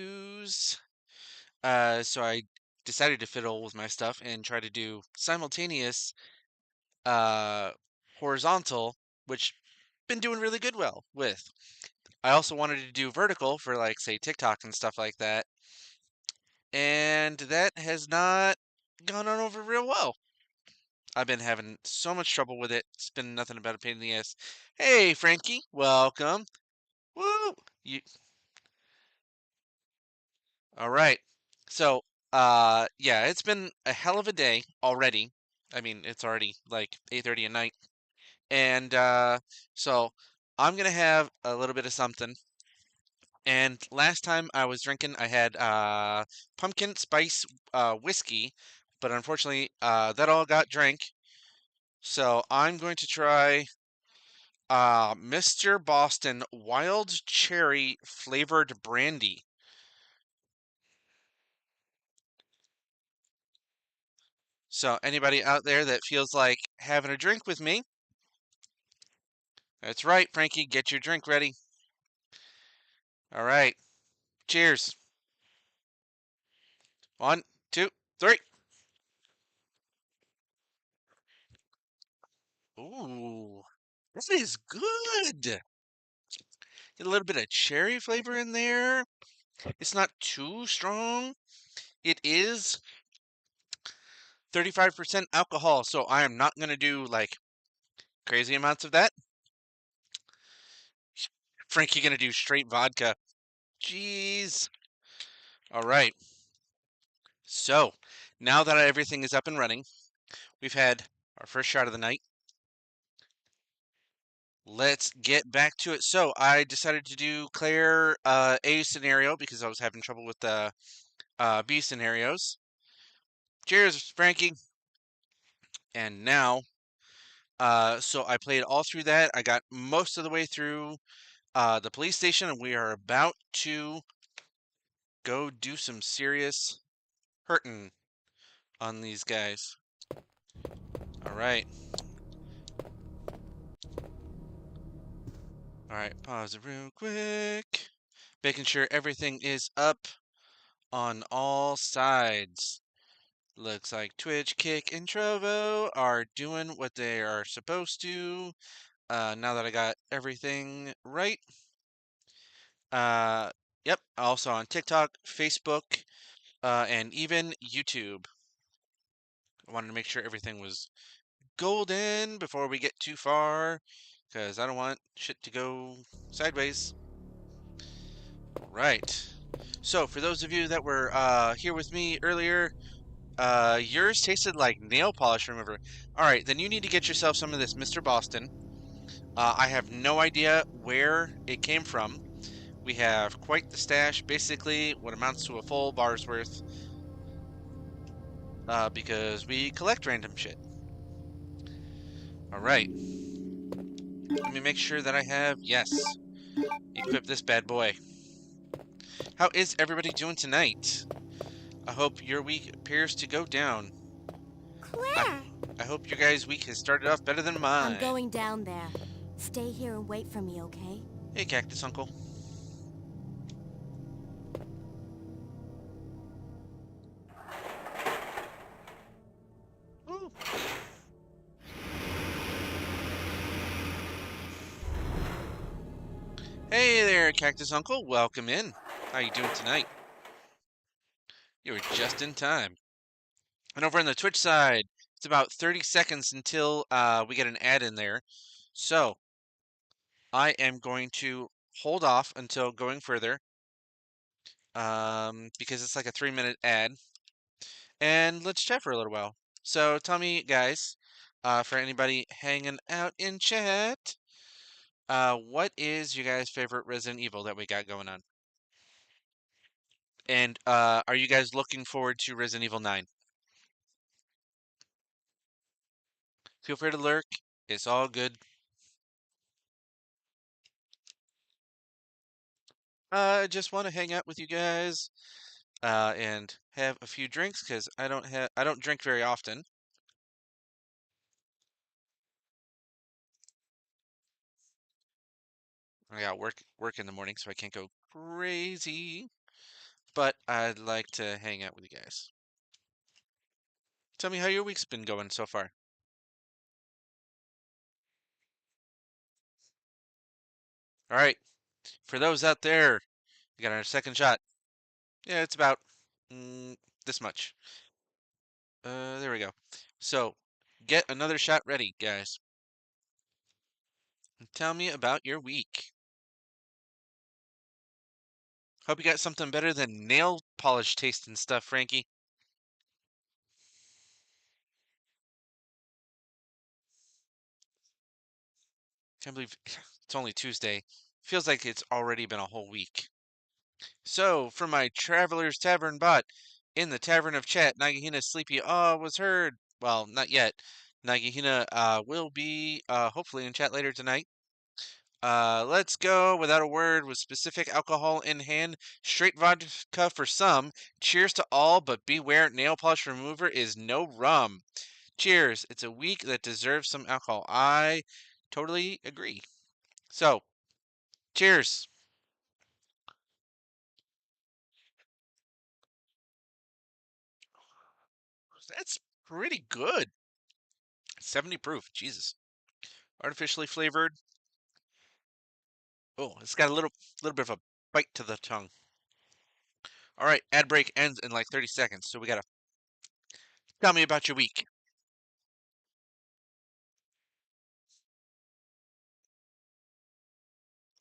use. So I decided to fiddle with my stuff and try to do simultaneous uh, horizontal, which been doing really good well with. I also wanted to do vertical for like say TikTok and stuff like that, and that has not gone on over real well. I've been having so much trouble with it. It's been nothing but a pain in the ass. Hey, Frankie, welcome. Woo! You all right? So, yeah, it's been a hell of a day already. I mean, it's already like 8:30 at night, and so I'm gonna have a little bit of something. And last time I was drinking, I had pumpkin spice whiskey, but unfortunately, that all got drank. So I'm going to try Mr. Boston Wild Cherry flavored brandy. So anybody out there that feels like having a drink with me, that's right, Frankie, get your drink ready. All right. Cheers. One, two, three. Ooh, this is good. Get a little bit of cherry flavor in there. It's not too strong. It is 35% alcohol, so I am not going to do like crazy amounts of that. Frankie going to do straight vodka. Jeez. All right. So, now that everything is up and running, we've had our first shot of the night. Let's get back to it. So, I decided to do Clair A scenario because I was having trouble with the B scenarios. Cheers, Frankie. And now, so I played all through that. I got most of the way through the police station, and we are about to go do some serious hurting on these guys. All right. All right, pause it real quick. Making sure everything is up on all sides. Looks like Twitch, Kick, and Trovo are doing what they are supposed to. Now that I got everything right. Uh, yep, also on TikTok, Facebook, and even YouTube. I wanted to make sure everything was golden before we get too far, because I don't want shit to go sideways. Right. So, for those of you that were here with me earlier, yours tasted like nail polish, remember? Alright, then you need to get yourself some of this Mr. Boston. I have no idea where it came from. We have quite the stash, basically what amounts to a full bar's worth, because we collect random shit. Alright, let me make sure that I have, yes, equip this bad boy. How is everybody doing tonight? I hope your week appears to go down. I, Claire! I hope your guys' week has started off better than I'm mine. going down there. Stay here and wait for me, okay? Hey, Cactus Uncle. Ooh. Hey there, Cactus Uncle. Welcome in. How you doing tonight? You were just in time. And over on the Twitch side, it's about 30 seconds until we get an ad in there. So I am going to hold off until going further because it's like a 3-minute ad. And let's chat for a little while. So tell me, guys, for anybody hanging out in chat, what is your guys' favorite Resident Evil that we got going on? And are you guys looking forward to Resident Evil 9? Feel free to lurk. It's all good. I just want to hang out with you guys and have a few drinks because I don't drink very often. I got work in the morning, so I can't go crazy. but I'd like to hang out with you guys. Tell me how your week's been going so far. All right, for those out there, we got our second shot. Yeah, it's about mm, this much. There we go. So, get another shot ready, guys. And tell me about your week. Hope you got something better than nail polish taste and stuff, Frankie. Can't believe it's only Tuesday. Feels like it's already been a whole week. So, for my Traveler's Tavern bot, in the Tavern of Chat, Nagahina's sleepy awe was heard. Well, not yet. Nagahina will be hopefully in chat later tonight. Let's go without a word with specific alcohol in hand. Straight vodka for some. Cheers to all, but beware nail polish remover is no rum. Cheers. It's a week that deserves some alcohol. I totally agree. So, cheers. That's pretty good. 70 proof. Jesus. Artificially flavored. Oh, it's got a little bit of a bite to the tongue. All right, ad break ends in like 30 seconds, so we gotta tell me about your week.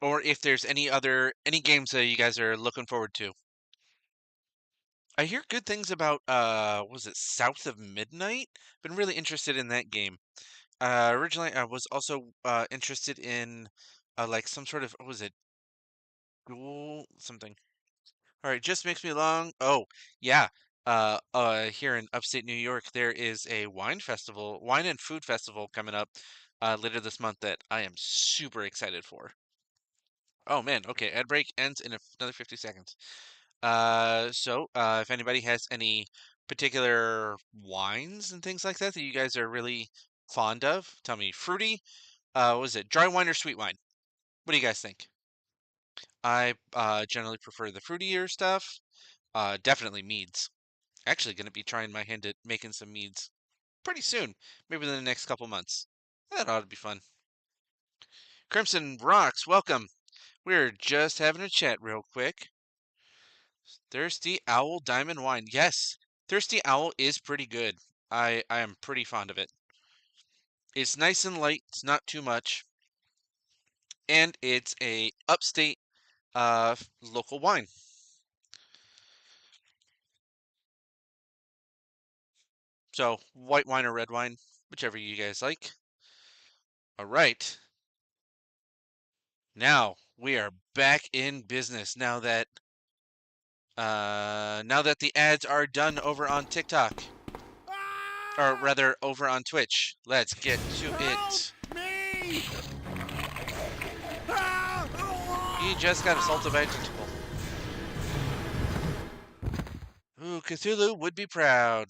Or if there's any games that you guys are looking forward to. I hear good things about was it South of Midnight? Been really interested in that game. Originally I was also interested in like some sort of what was it? Duel something. All right, just makes me long. Oh, yeah. Here in upstate New York, there is a wine and food festival coming up later this month that I am super excited for. Oh man, okay, ad break ends in another 50 seconds. If anybody has any particular wines and things like that that you guys are really fond of, tell me. Fruity, what is it? Dry wine or sweet wine? What do you guys think? I generally prefer the fruitier stuff. Definitely meads. Actually, gonna be trying my hand at making some meads pretty soon, maybe in the next couple months. That ought to be fun. Crimson Rocks, welcome. We're just having a chat real quick. Thirsty Owl Diamond Wine. Yes, Thirsty Owl is pretty good. I am pretty fond of it. It's nice and light. It's not too much, and it's a upstate local wine. So white wine or red wine, whichever you guys like. All right. Now we are back in business now that the ads are done over on TikTok. Or rather over on Twitch. Let's get to it. Me! He just got assaulted by a tentacle. Ooh, Cthulhu would be proud.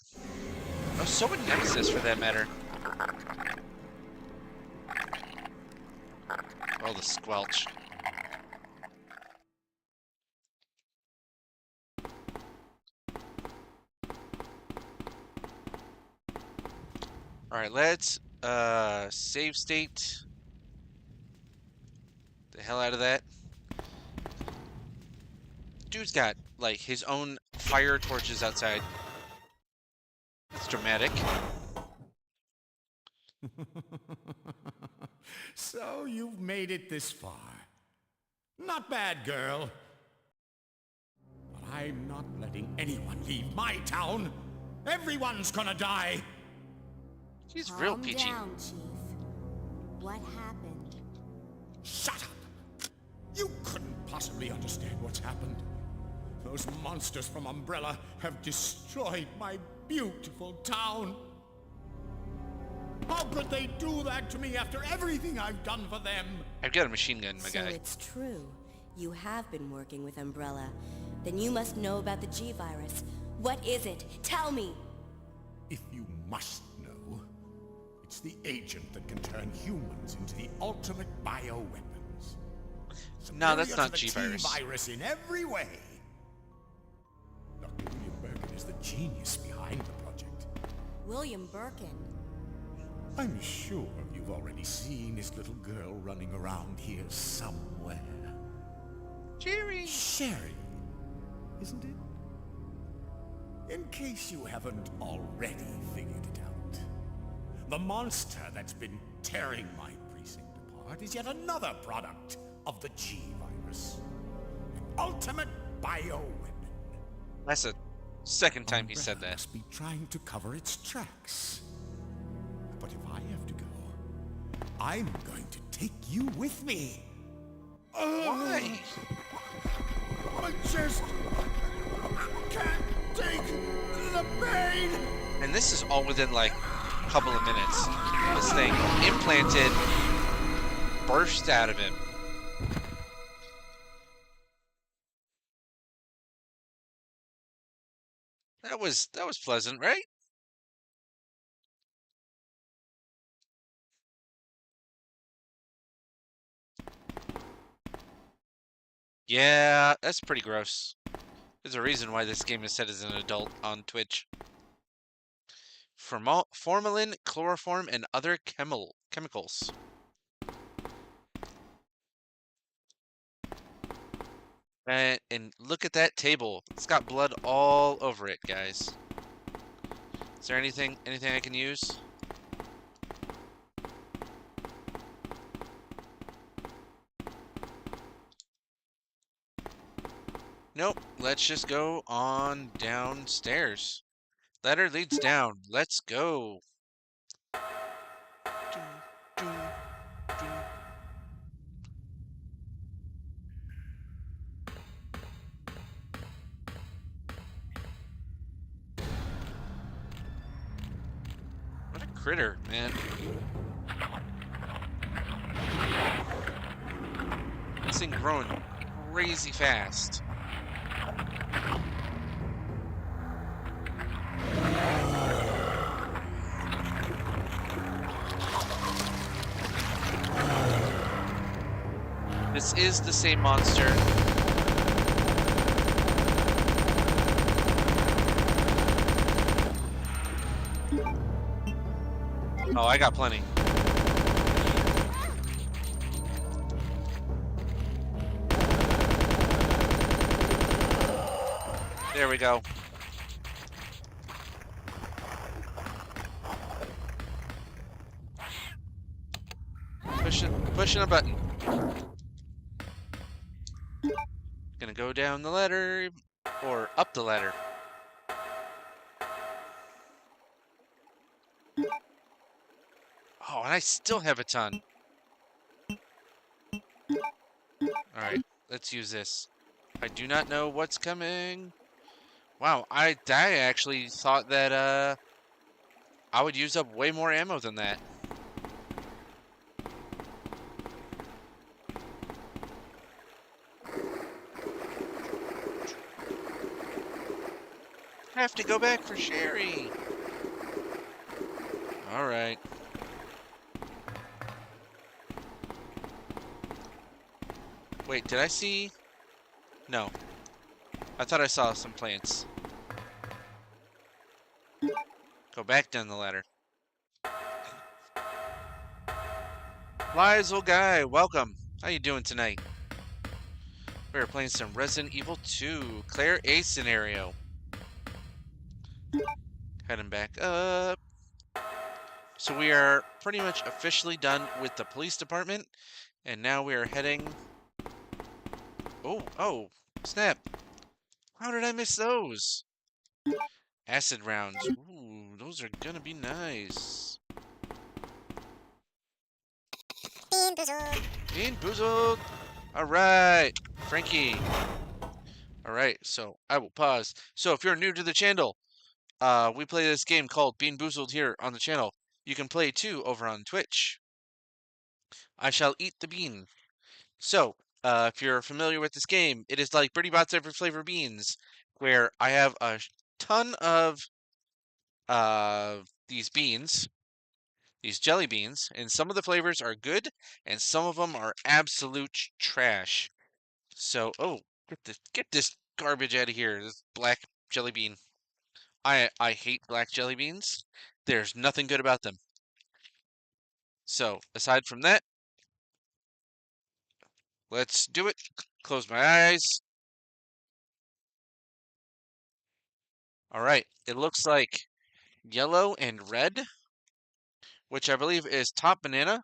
Oh, so would Nemesis for that matter. Oh, the squelch. Alright, let's save state the hell out of that. Dude's got like his own fire torches outside. That's dramatic. So you've made it this far. Not bad, girl. But I'm not letting anyone leave my town. Everyone's gonna die. He's real Calm peachy. down, Chief. What happened? Shut up! You couldn't possibly understand what's happened. Those monsters from Umbrella have destroyed my beautiful town. How could they do that to me after everything I've done for them? I've got a machine gun, my So guy. it's true. You have been working with Umbrella. Then you must know about the G-Virus. What is it? Tell me! If you must know, it's the agent that can turn humans into the ultimate bioweapons. No, that's Superior not to the G-Virus. T-Virus in every way. is the genius behind the project. William Birkin. I'm sure you've already seen his little girl running around here somewhere. Jerry! Sherry, isn't it? In case you haven't already figured it out, the monster that's been tearing my precinct apart is yet another product of the G-Virus. An ultimate bioweapon. That's the second time he Umbrella said that. must be trying to cover its tracks. But if I have to go, I'm going to take you with me. Why? I just can't take the pain. And this is all within like a couple of minutes. This thing implanted, burst out of him. That was pleasant, right? Yeah, that's pretty gross. There's a reason why this game is set as an adult on Twitch. Formalin, chloroform, and other chemicals. And look at that table. It's got blood all over it, guys. Is there anything I can use? Nope. Let's just go on downstairs. Ladder leads down. Let's go. What a critter, man. This thing growing crazy fast. This is the same monster. Oh, I got plenty. There we go. Pushing a button. Gonna go down the ladder or up the ladder. Oh, and I still have a ton. Alright, let's use this. I do not know what's coming. Wow, I actually thought that I would use up way more ammo than that. I have to go back for Sherry. Alright. Wait, did I see? No. I thought I saw some plants. Go back down the ladder. Lies, old guy, welcome. How you doing tonight? We're playing some Resident Evil 2, Clair A scenario. Heading back up. So we are pretty much officially done with the police department, and now we are heading... Oh, snap. How did I miss those? Acid rounds. Ooh, those are gonna be nice. Bean boozled. Bean boozled. All right, Frankie. All right, so I will pause. So if you're new to the channel, we play this game called Bean Boozled here on the channel. You can play too over on Twitch. I shall eat the bean. So, if you're familiar with this game, it is like Birdie Bot's Every Flavor Beans, where I have a ton of these beans, these jelly beans, and some of the flavors are good, and some of them are absolute trash. So, oh, get this garbage out of here, this black jelly bean. I hate black jelly beans. There's nothing good about them. So, aside from that, let's do it. Close my eyes. All right. It looks like yellow and red, which I believe is top banana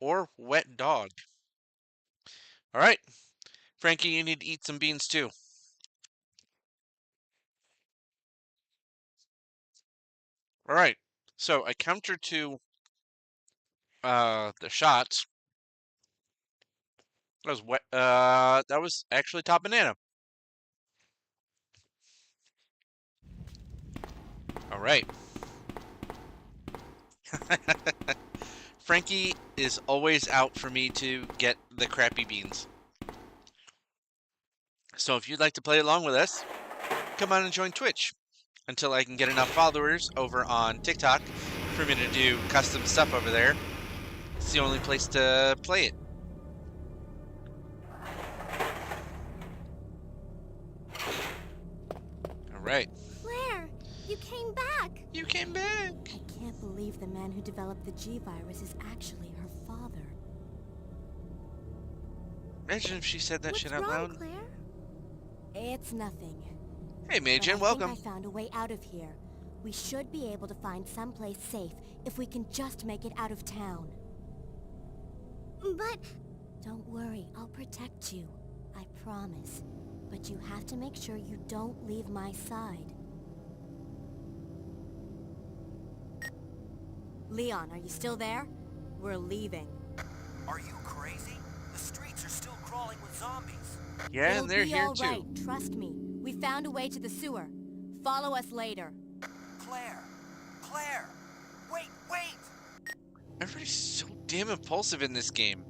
or wet dog. All right. Frankie, you need to eat some beans too. All right. So, a counter to the shots. That was wet. That was actually top banana. All right. Frankie is always out for me to get the crappy beans. So if you'd like to play along with us, come on and join Twitch until I can get enough followers over on TikTok for me to do custom stuff over there. It's the only place to play it. All right. Claire, you came back. You came back. I can't believe the man who developed the G-virus is actually her father. Imagine if she said that shit out loud. Claire? It's nothing. Hey, Majin, But welcome. I think I found a way out of here. We should be able to find someplace safe if we can just make it out of town. But... Don't worry, I'll protect you. I promise. But you have to make sure you don't leave my side. Leon, are you still there? We're leaving. Are you crazy? The streets are still crawling with zombies. Yeah, and they're here It'll be all too. right, trust me. We found a way to the sewer. Follow us later. Claire! Claire! Wait! Everybody's so damn impulsive in this game.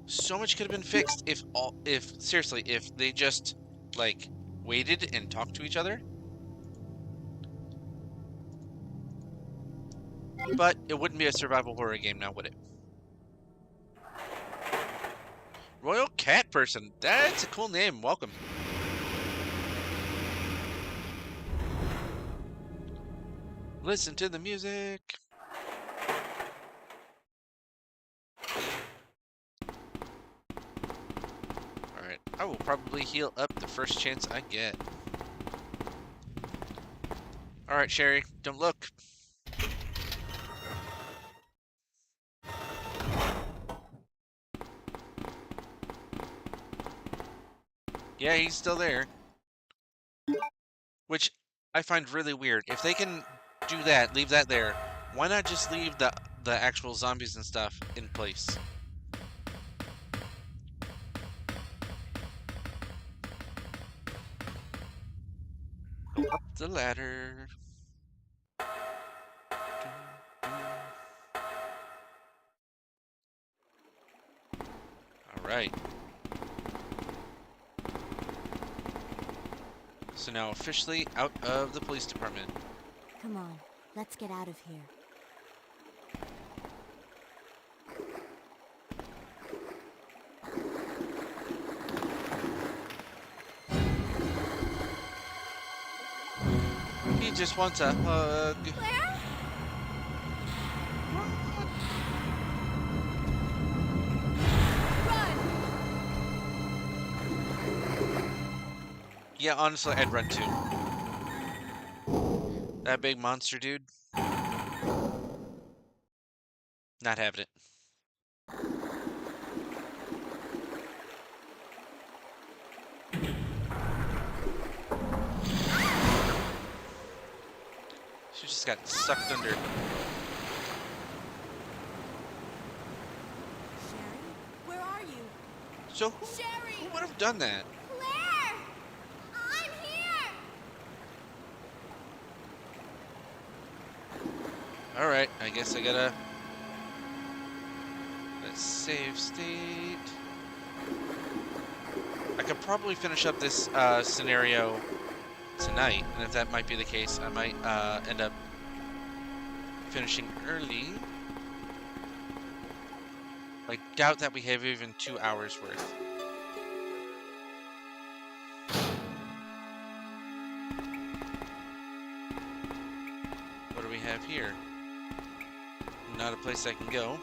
So much could have been fixed if they just like waited and talked to each other. But it wouldn't be a survival horror game now, would it? Royal Cat Person. That's a cool name. Welcome. Listen to the music. Alright, I will probably heal up the first chance I get. Alright, Sherry, don't look. Yeah, he's still there. Which I find really weird. If they can do that, leave that there, why not just leave the actual zombies and stuff in place? Go up the ladder. Alright. So now officially out of the police department. Come on, let's get out of here. He just wants a hug. Claire? Yeah, honestly, I'd run too. That big monster dude. Not having it. She just got sucked under. Sherry? Where are you? So Sherry! who would have done that? Claire! I'm here! Alright, I guess I gotta... Let's save state. I could probably finish up this scenario tonight, and if that might be the case, I might end up finishing early. I doubt that we have even 2 hours worth. not a place I can go.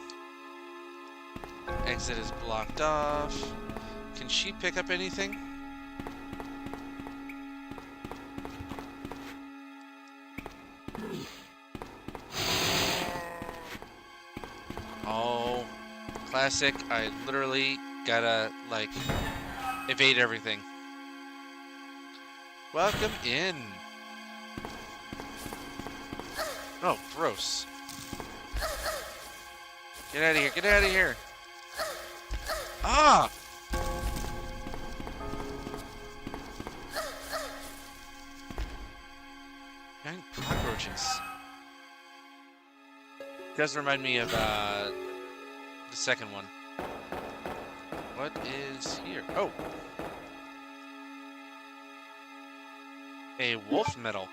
Exit is blocked off. Can she pick up anything? Oh, classic. I literally gotta, like, evade everything. Welcome in. Oh, gross. Get out of here, get out of here. Ah! Giant cockroaches. Does remind me of the second one. What is here? Oh! A wolf medal.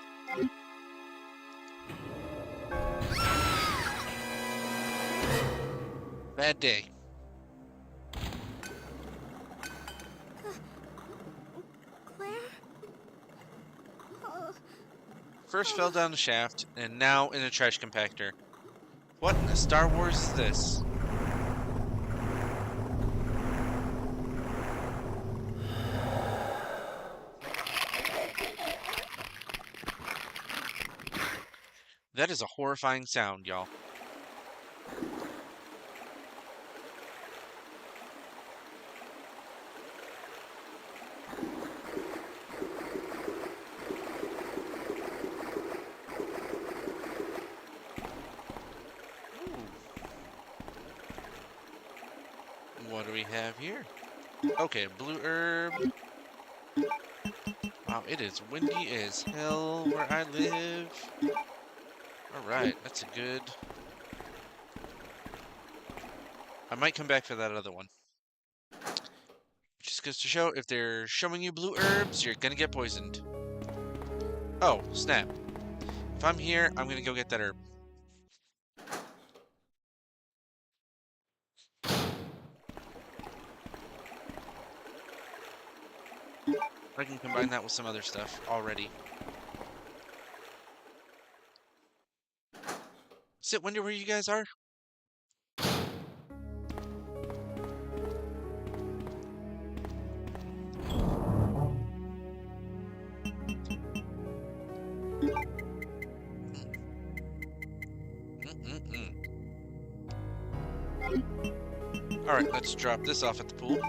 Bad day. Claire? Oh, First fell down the shaft, and now in a trash compactor. What in the Star Wars is this? That is a horrifying sound, y'all. What do we have here? Okay, blue herb. Wow, it is windy as hell where I live. Alright, that's a good... I might come back for that other one. Just goes to show, if they're showing you blue herbs, you're gonna get poisoned. Oh, snap. If I'm here, I'm gonna go get that herb. I can combine that with some other stuff already. Does it wonder where you guys are? Alright, let's drop this off at the pool.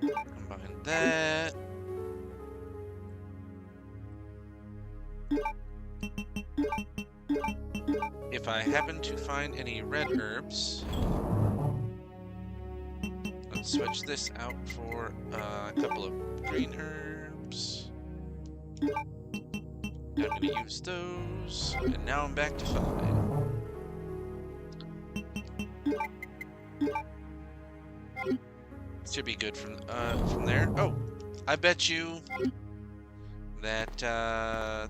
Combine that. If I happen to find any red herbs, let's switch this out for a couple of green herbs. I'm gonna use those, and now I'm back to 5. Should be good from there. Oh, I bet you that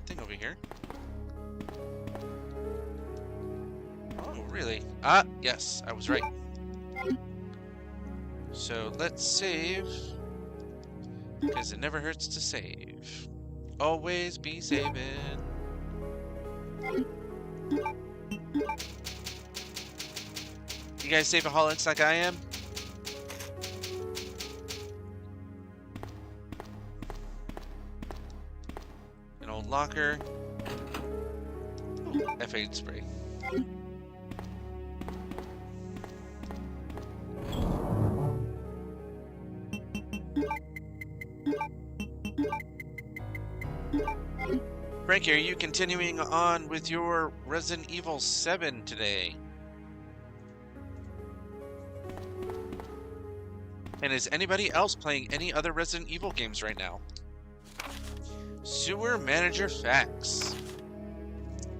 thing over here. Oh, really? Ah, yes, I was right. So let's save, because it never hurts to save. Always be saving. You guys save-aholics like I am? An old locker. Ooh, F8 spray. Frankie, are you continuing on with your Resident Evil 7 today? And is anybody else playing any other Resident Evil games right now? Sewer Manager Facts.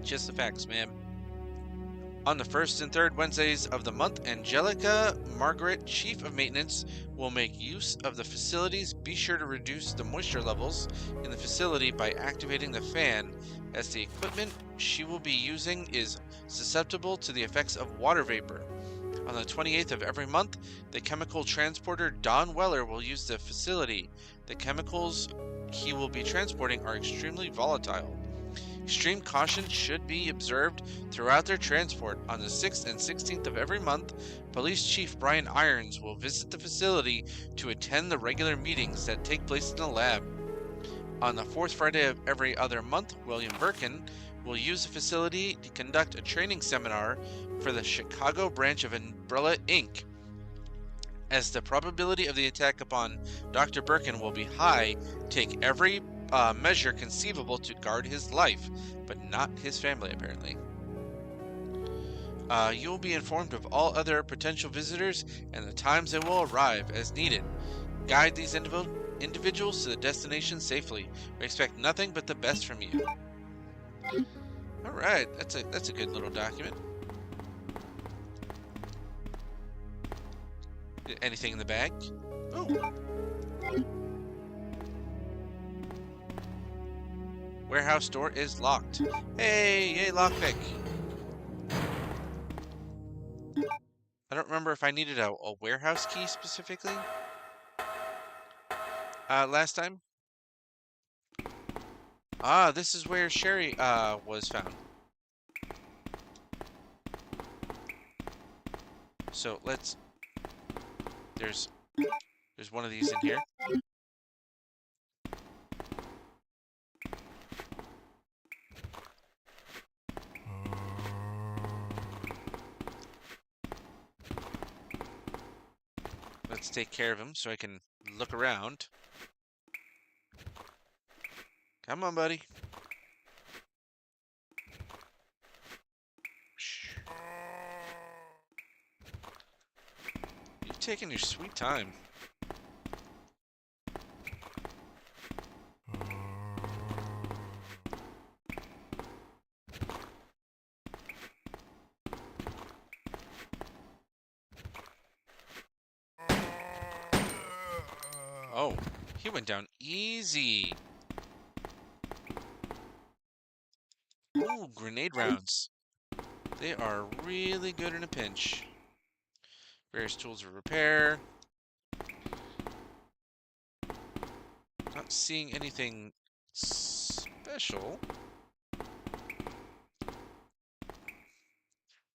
Just the facts, ma'am. On the first and third Wednesdays of the month, Angelica Margaret, Chief of Maintenance, will make use of the facilities. Be sure to reduce the moisture levels in the facility by activating the fan, as the equipment she will be using is susceptible to the effects of water vapor. On the 28th of every month, the chemical transporter Don Weller will use the facility. The chemicals he will be transporting are extremely volatile. Extreme caution should be observed throughout their transport. On the 6th and 16th of every month, Police Chief Brian Irons will visit the facility to attend the regular meetings that take place in the lab. On the 4th Friday of every other month, William Birkin will use the facility to conduct a training seminar for the Chicago branch of Umbrella Inc. As the probability of the attack upon Dr. Birkin will be high, take every measure conceivable to guard his life, but not his family, apparently. You will be informed of all other potential visitors and the times they will arrive as needed. Guide these individuals to the destination safely. We expect nothing but the best from you. All right, that's a good little document. Anything in the bag? Oh. Warehouse door is locked. Hey, yay, lockpick. I don't remember if I needed a warehouse key specifically. Last time. Ah, this is where Sherry was found. So there's one of these in here. Let's take care of him so I can look around. Come on, buddy. Shh. You're taking your sweet time. Oh, he went down easy. Ooh, grenade rounds. They are really good in a pinch. Various tools of repair. Not seeing anything special.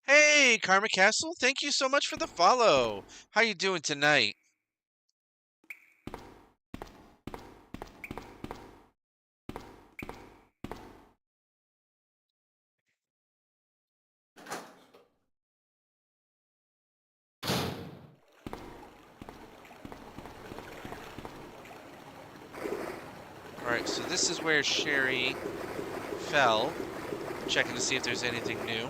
Hey, Karma Castle, thank you so much for the follow. How you doing tonight? Alright, so this is where Sherry fell. Checking to see if there's anything new.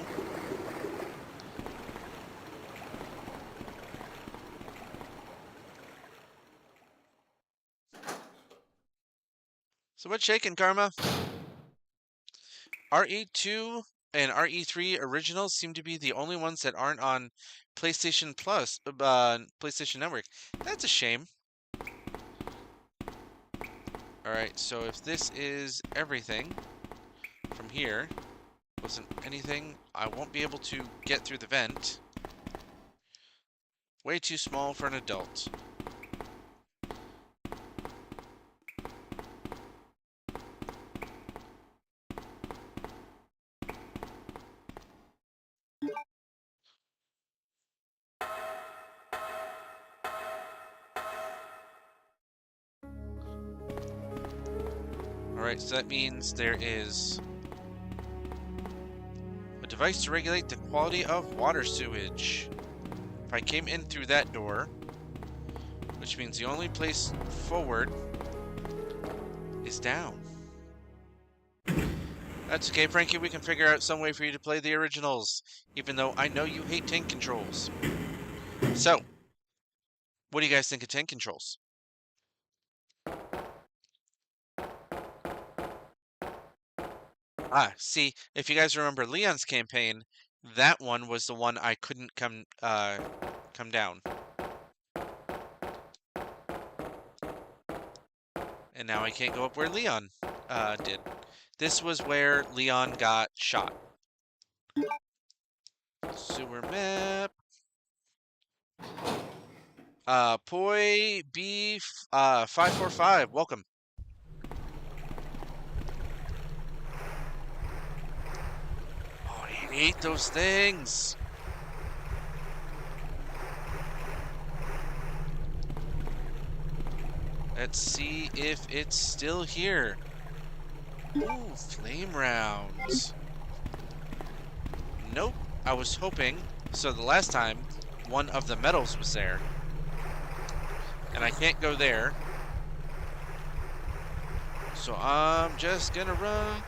So what's shaking, Karma? RE2 and RE3 originals seem to be the only ones that aren't on PlayStation Plus, PlayStation Network. That's a shame. Alright, so if this is everything from here, wasn't anything, I won't be able to get through the vent. Way too small for an adult. Alright, so that means there is a device to regulate the quality of water sewage. If I came in through that door, which means the only place forward is down. That's okay, Frankie, we can figure out some way for you to play the originals, even though I know you hate tank controls. So, what do you guys think of tank controls? Ah, see, if you guys remember Leon's campaign, that one was the one I couldn't come down. And now I can't go up where Leon did. This was where Leon got shot. Sewer map. Poi B 545, welcome. hate those things. Let's see if it's still here. Ooh, flame rounds. Nope. I was hoping. So the last time, one of the medals was there. And I can't go there. So I'm just gonna run.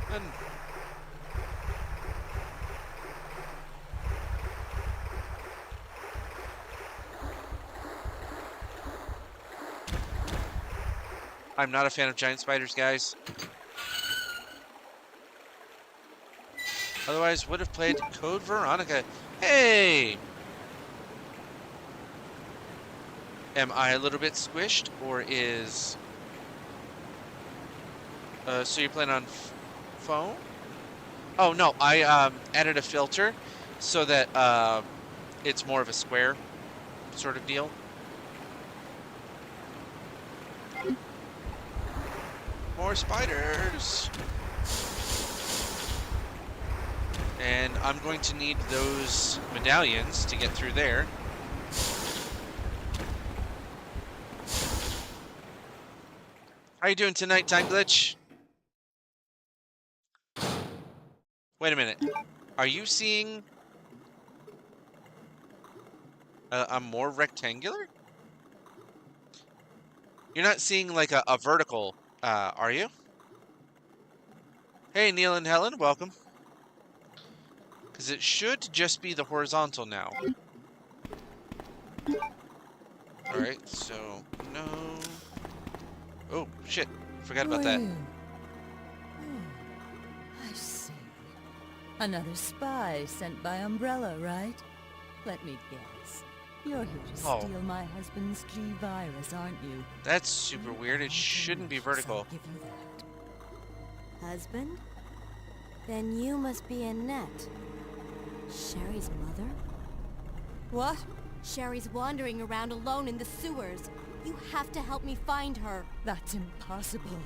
I'm not a fan of giant spiders, guys. Otherwise, would have played Code Veronica. Hey! Am I a little bit squished, or is... so you're playing on phone? Oh, no, I added a filter so that it's more of a square sort of deal. More spiders! And I'm going to need those medallions to get through there. How you doing tonight, Time Glitch? Wait a minute. Are you seeing a more rectangular? You're not seeing like a vertical, are you? Hey, Neil and Helen, welcome. Because it should just be the horizontal now. Alright, so, no... Oh, shit. Forgot about that. I see. Another spy sent by Umbrella, right? Let me guess. You're here to steal my husband's G-Virus, aren't you? That's super weird. It shouldn't be vertical. I'll give you that. Husband? Then you must be Annette. Sherry's mother? What? Sherry's wandering around alone in the sewers. You have to help me find her. That's impossible.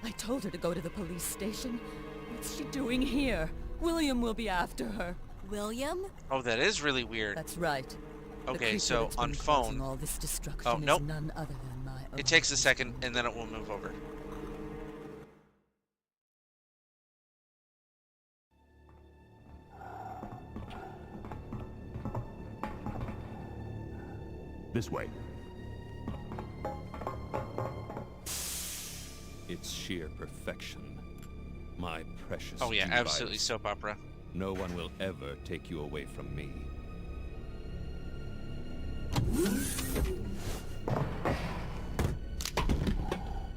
I told her to go to the police station. What's she doing here? William will be after her. William? Oh, that is really weird. That's right. Okay, so on phone... All this destruction Oh, nope. is none other than my own. It takes a second, and then it will move over. This way. It's sheer perfection. My precious Oh yeah, G-Virus. absolutely soap opera. No one will ever take you away from me.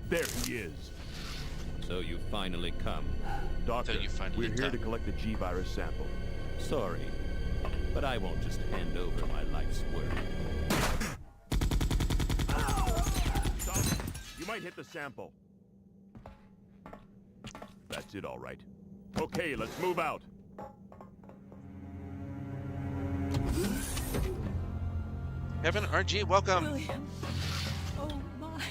There he is. So you finally come. Doctor, So you finally we're here come. to collect the G-Virus sample. Sorry, but I won't just hand over my life's work. Stop. You might hit the sample. That's it, all right. Okay, let's move out. Kevin, RG, welcome. William. Oh my.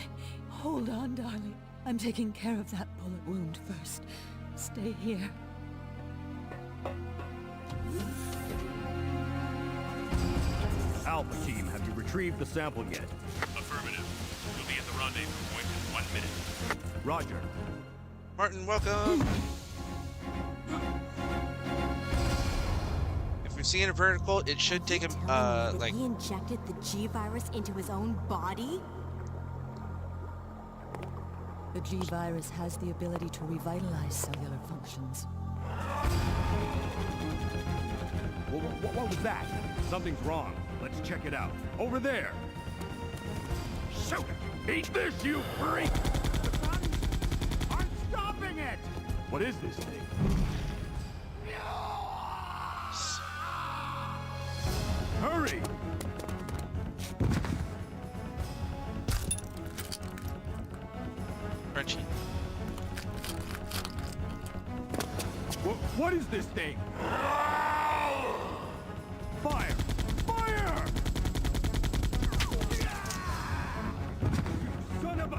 Hold on, darling. I'm taking care of that bullet wound first. Stay here. Alpha team, have you retrieved the sample yet? Affirmative. We'll be at the rendezvous point in 1 minute. Roger. Martin, welcome. If we're seeing a vertical, it should take him, like... He injected the G-Virus into his own body? The G-Virus has the ability to revitalize cellular functions. What was that? Something's wrong. Let's check it out. Over there. Shoot it! Eat this, you freak! The guns aren't stopping it! What is this thing? Hurry! Crunchy. What is this thing? Fire! Fire! You son of a...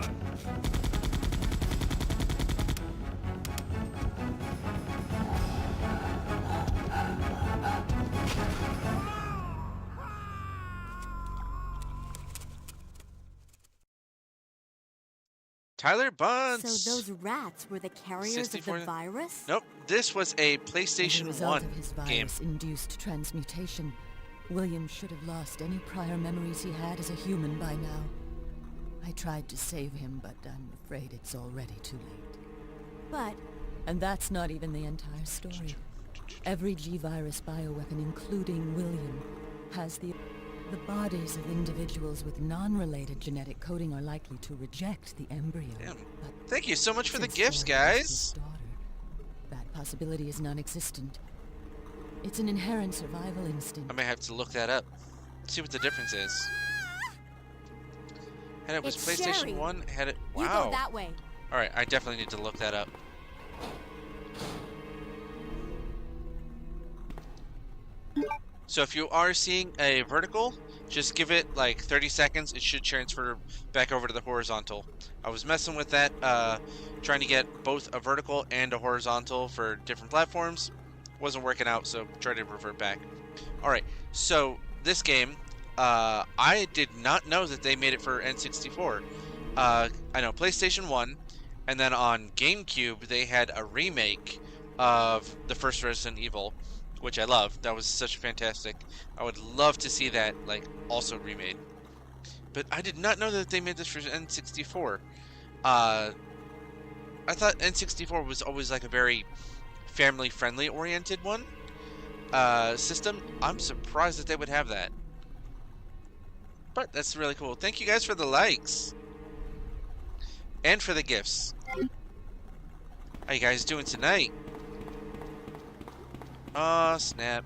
Tyler So Bunce. those rats were the carriers of the 64. virus? Nope, this was a As a PlayStation result 1 of his game. virus-induced transmutation, William should have lost any prior memories he had as a human by now. I tried to save him, but I'm afraid it's already too late. But And that's not even the entire story. Every G-Virus bioweapon, including William, has the bodies of individuals with non-related genetic coding are likely to reject the embryo. Damn. But Thank you so much for the since gifts, Claire is his guys. daughter, that possibility is non-existent. It's an inherent survival instinct. I may have to look that up. See what the difference is. Had it was it's PlayStation Sherry. 1, had it... You Wow. go that way. Alright, I definitely need to look that up. So if you are seeing a vertical, just give it like 30 seconds. It should transfer back over to the horizontal. I was messing with that, trying to get both a vertical and a horizontal for different platforms. Wasn't working out, so tried to revert back. Alright, so this game, I did not know that they made it for N64. I know PlayStation 1, and then on GameCube, they had a remake of the first Resident Evil, which I love. That was such fantastic. I would love to see that, like, also remade. But I did not know that they made this for N64. I thought N64 was always like a very family-friendly oriented one system. I'm surprised that they would have that. But that's really cool. Thank you guys for the likes. And for the gifts. How you guys doing tonight? Oh, snap.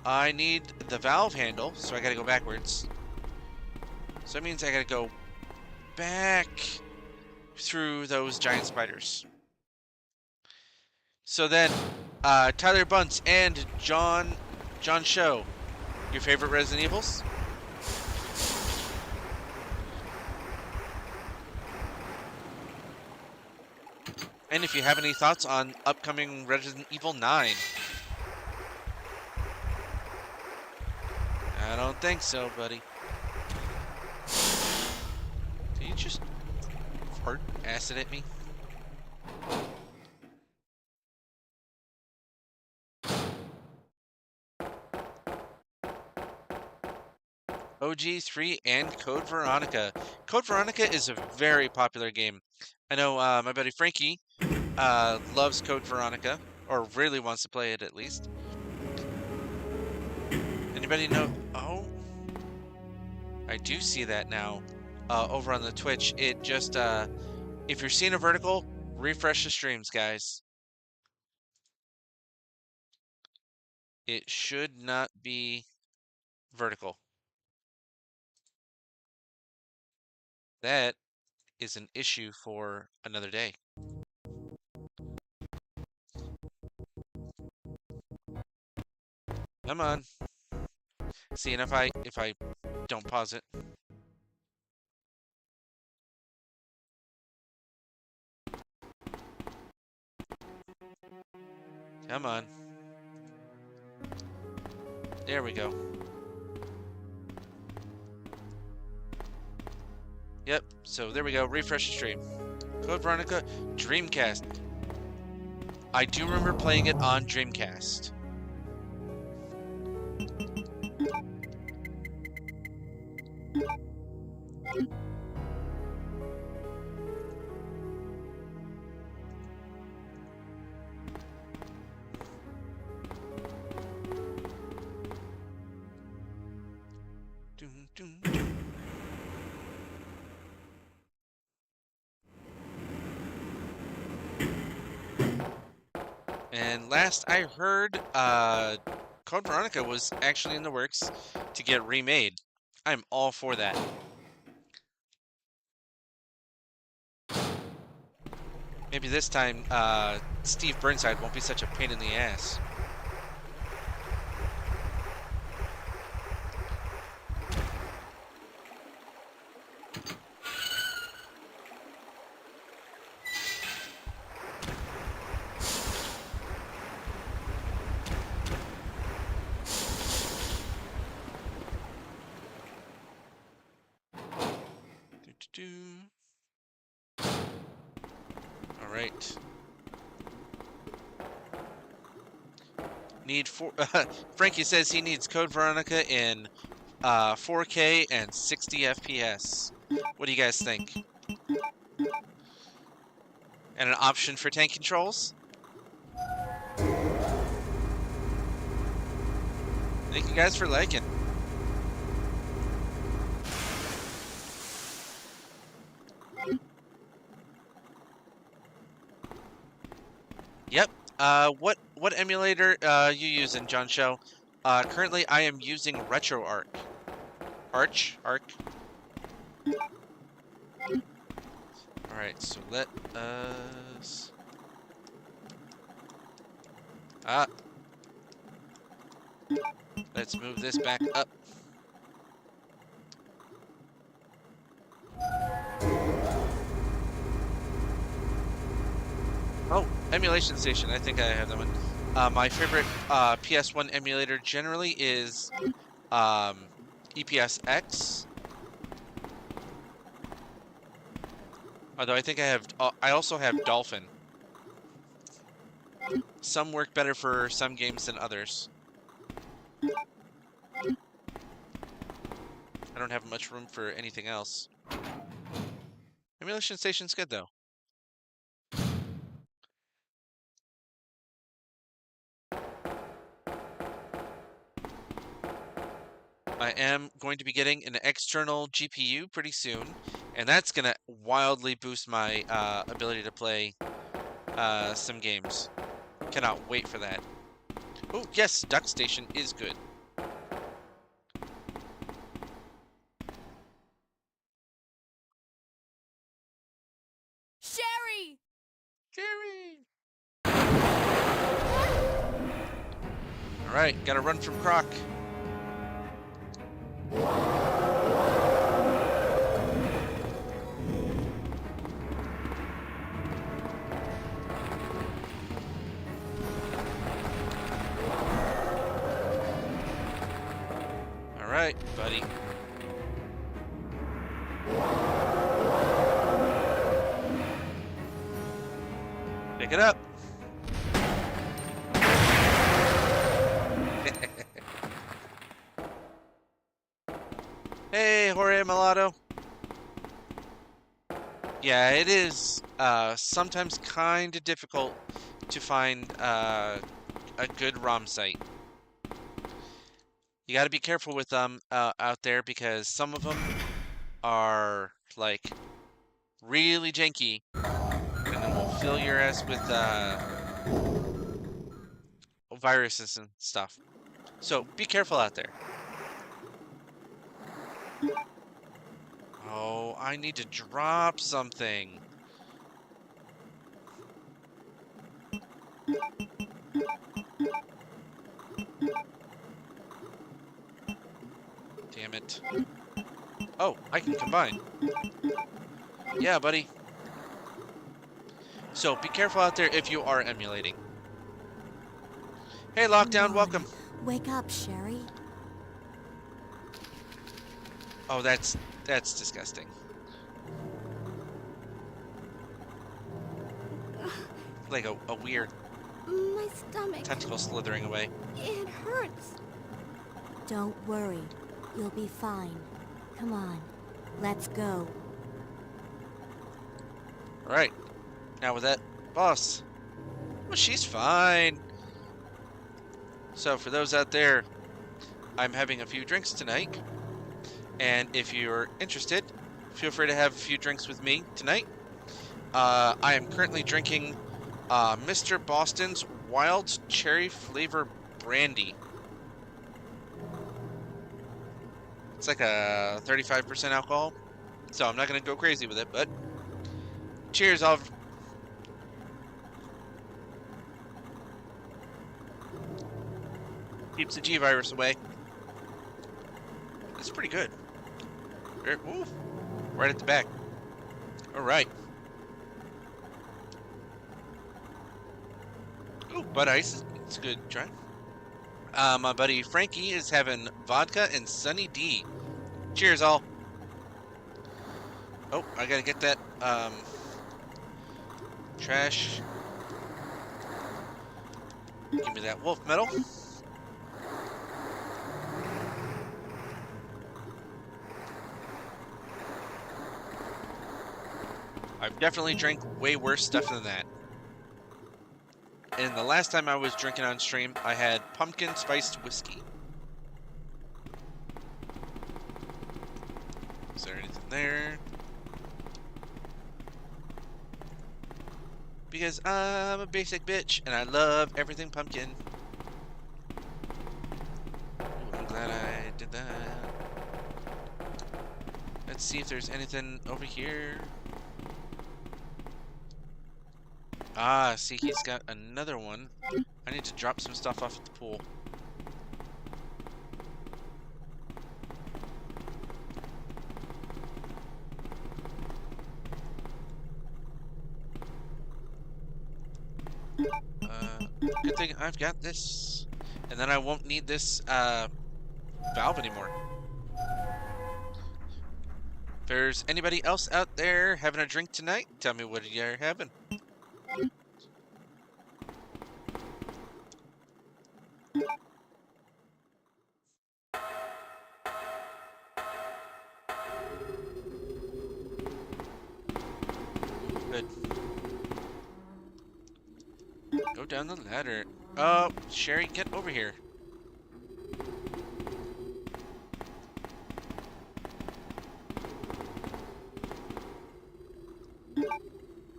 I need the valve handle, so I gotta go backwards. So that means I gotta go back through those giant spiders. So then, Tyler Bunce and John Show, your favorite Resident Evils? And if you have any thoughts on upcoming Resident Evil 9. I don't think so, buddy. Did you just fart acid at me? OG3 and Code Veronica. Code Veronica is a very popular game. I know my buddy Frankie loves Code Veronica, or really wants to play it at least. Anybody know? Oh, I do see that now over on the Twitch. It just, if you're seeing a vertical, refresh the streams, guys. It should not be vertical. That is an issue for another day. Come on. See, and if I don't pause it. Come on. There we go. Yep, so there we go. Refresh the stream. Code Veronica, Dreamcast. I do remember playing it on Dreamcast. Dun, dun, dun. And last I heard, Code Veronica was actually in the works to get remade. I'm all for that. Maybe this time, Steve Burnside won't be such a pain in the ass. right. Need four. Frankie says he needs Code Veronica in 4K and 60 FPS. What do you guys think? And an option for tank controls? Thank you guys for liking. Yep. What emulator you using, John Show? Currently I am using RetroArch. Arch. All right, so let us. Let's move this back up. Oh, emulation station. I think I have that one. My favorite PS1 emulator generally is EPSX. Although I think I also have Dolphin. Some work better for some games than others. I don't have much room for anything else. Emulation station's good though. I am going to be getting an external GPU pretty soon, and that's gonna wildly boost my ability to play some games. Cannot wait for that. Oh yes, Duck Station is good. Sherry! Alright, gotta run from Croc. Alright, buddy. Pick it up. Hey, Jorge Mulatto. Yeah, it is sometimes kind of difficult to find a good ROM site. You got to be careful with them out there because some of them are like really janky and then will fill your ass with viruses and stuff. So be careful out there. Oh, I need to drop something. Damn it. Oh, I can combine. Yeah, buddy. So be careful out there if you are emulating. Hey, Lockdown, welcome. Wake up, Sherry. Oh, that's disgusting. Like a weird My stomach. tentacle slithering away. It hurts. Don't worry. You'll be fine. Come on. Let's go. Alright. Now with that, boss. Well, she's fine. So for those out there, I'm having a few drinks tonight. And if you're interested, feel free to have a few drinks with me tonight. I am currently drinking Mr. Boston's Wild Cherry Flavor Brandy. It's like a 35% alcohol, so I'm not going to go crazy with it, but cheers, keeps the G-Virus away. It's pretty good. Ooh, right at the back. All right. Ooh, Bud Ice, it's a good try. My buddy Frankie is having vodka and Sunny D. Cheers, all. Oh, I gotta get that Trash. Give me that wolf metal. I've definitely drank way worse stuff than that. And the last time I was drinking on stream, I had pumpkin spiced whiskey. Is there anything there? Because I'm a basic bitch and I love everything pumpkin. Ooh, I'm glad I did that. Let's see if there's anything over here. Ah, see, he's got another one. I need to drop some stuff off at the pool. Good thing I've got this. And then I won't need this valve anymore. If there's anybody else out there having a drink tonight, tell me what you're having. Good. Go down the ladder. Oh, Sherry, get over here.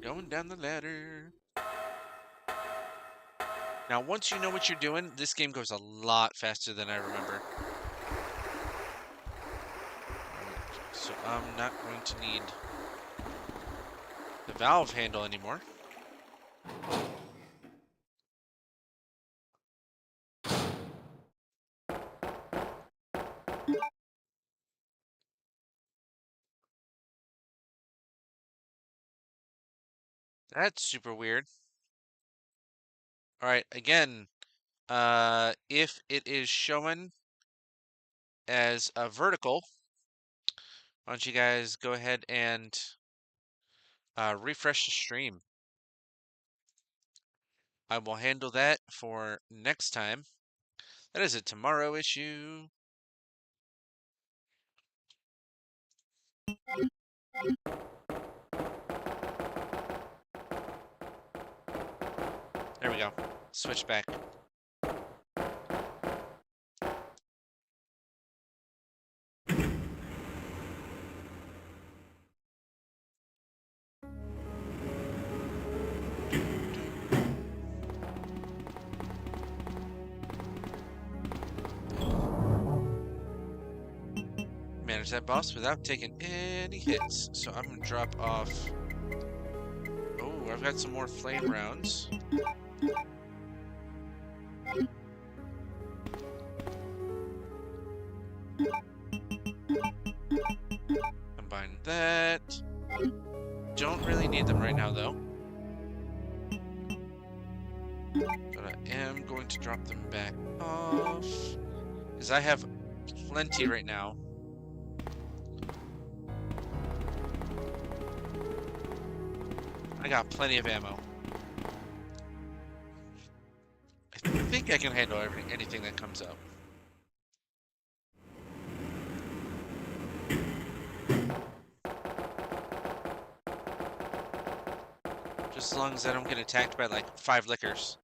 Going down the ladder. Now, once you know what you're doing, this game goes a lot faster than I remember. So I'm not going to need the valve handle anymore. That's super weird. All right, again, if it is showing as a vertical, why don't you guys go ahead and refresh the stream. I will handle that for next time. That is a tomorrow issue. There we go. Switch back. Manage that boss without taking any hits. So I'm gonna drop off. Oh, I've got some more flame rounds. Combine that. Don't really need them right now, though. But I am going to drop them back off. Because I have plenty right now. I got plenty of ammo. I think I can handle anything that comes up. Just as long as I don't get attacked by like 5 lickers.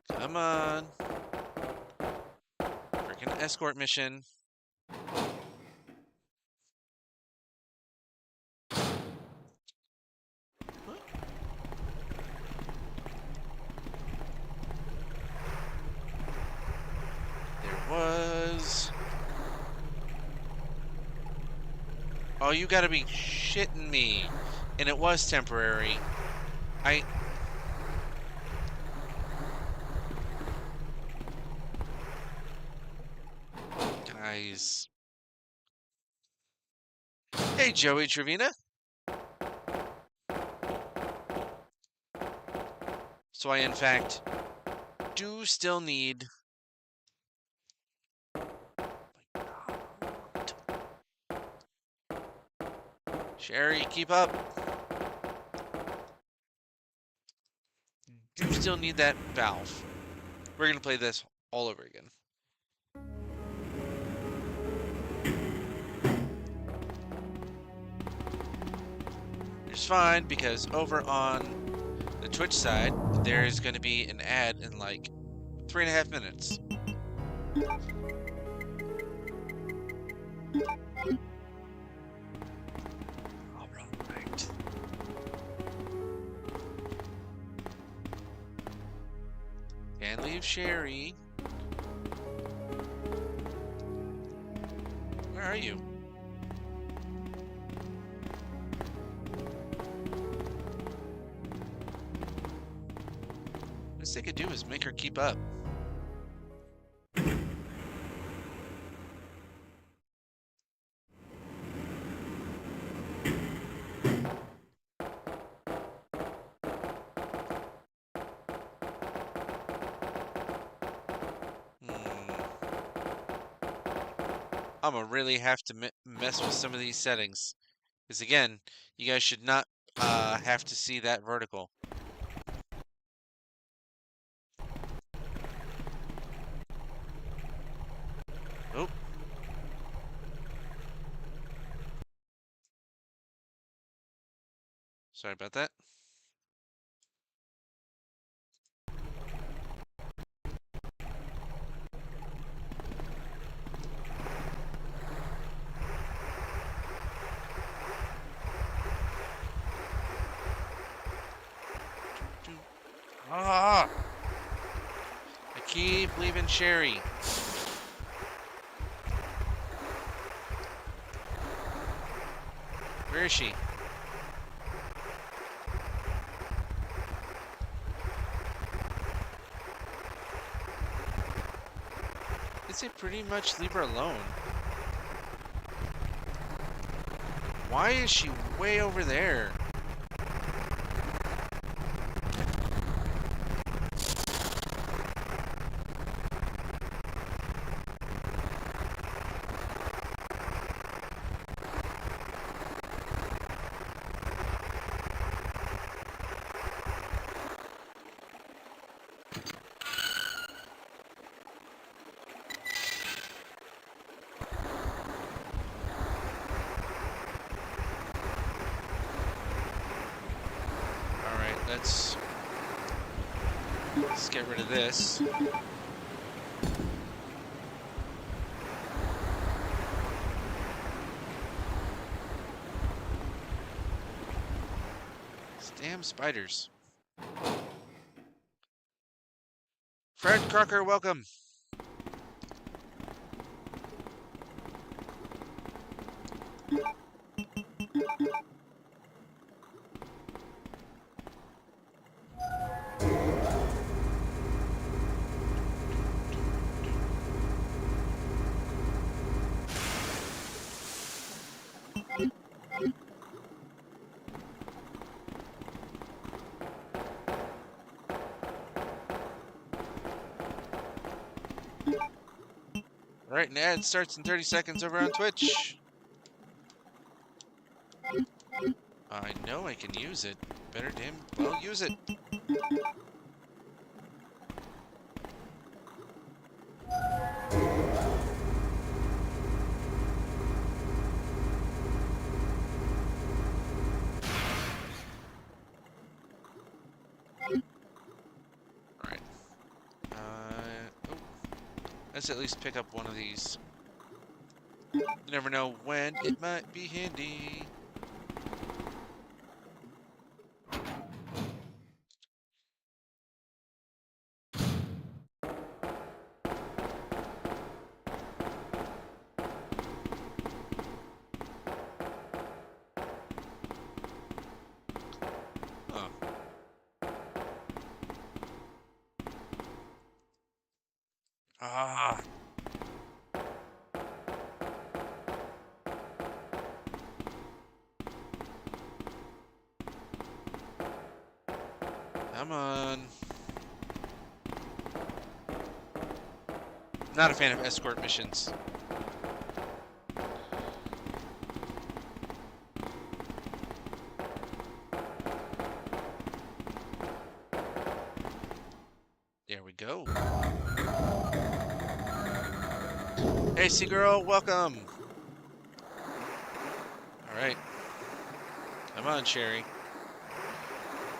Come on. Freaking escort mission. Oh, you gotta be shitting me. And it was temporary. Guys. Hey, Joey Trevina. So I, in fact, do still need... Sherry, keep up. Do still need that valve. We're gonna play this all over again. It's fine because over on the Twitch side, there's gonna be an ad in like 3.5 minutes. All right. Can't leave Sherry. Where are you? Best they could do is make her keep up. I'm gonna really have to mess with some of these settings. Because again, you guys should not have to see that vertical. Oh. Sorry about that. Ah! I keep leaving Sherry. Where is she? I'd say pretty much leave her alone. Why is she way over there? Let's get rid of this. These damn spiders. Fred Crocker, welcome. Alright, an ad starts in 30 seconds over on Twitch. I know I can use it. Better damn well use it. Alright. Oh. Let's at least pick up one of these. You never know when it might be handy. Oh. Ah. Come on. Not a fan of escort missions. Hey, Sea Girl, welcome. All right. Come on, Sherry.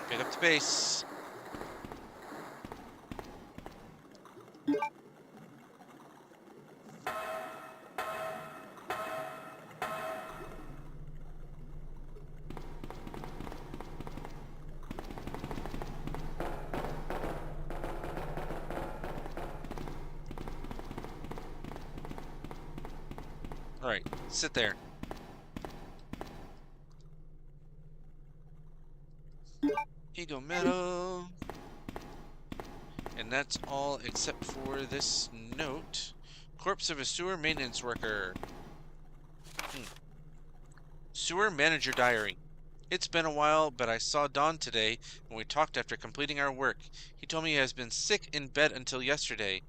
Pick up the pace. All right, sit there. Ego medal. And that's all except for this note. Corpse of a sewer maintenance worker. Sewer manager diary. It's been a while, but I saw Don today when we talked after completing our work. He told me he has been sick in bed until yesterday.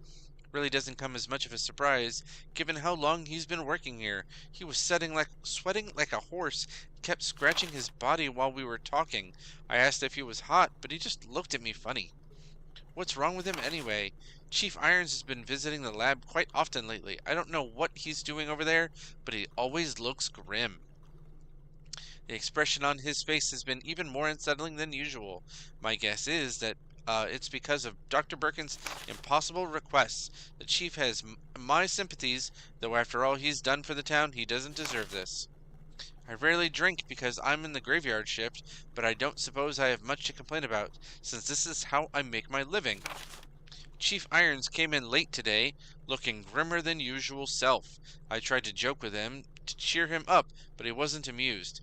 Really doesn't come as much of a surprise, given how long he's been working here. He was sweating like a horse, kept scratching his body while we were talking. I asked if he was hot, but he just looked at me funny. What's wrong with him anyway? Chief Irons has been visiting the lab quite often lately. I don't know what he's doing over there, but he always looks grim. The expression on his face has been even more unsettling than usual. My guess is that it's because of Dr. Birkin's impossible requests. The chief has my sympathies, though after all he's done for the town, he doesn't deserve this. I rarely drink because I'm in the graveyard shift, but I don't suppose I have much to complain about, since this is how I make my living. Chief Irons came in late today, looking grimmer than usual self. I tried to joke with him to cheer him up, but he wasn't amused.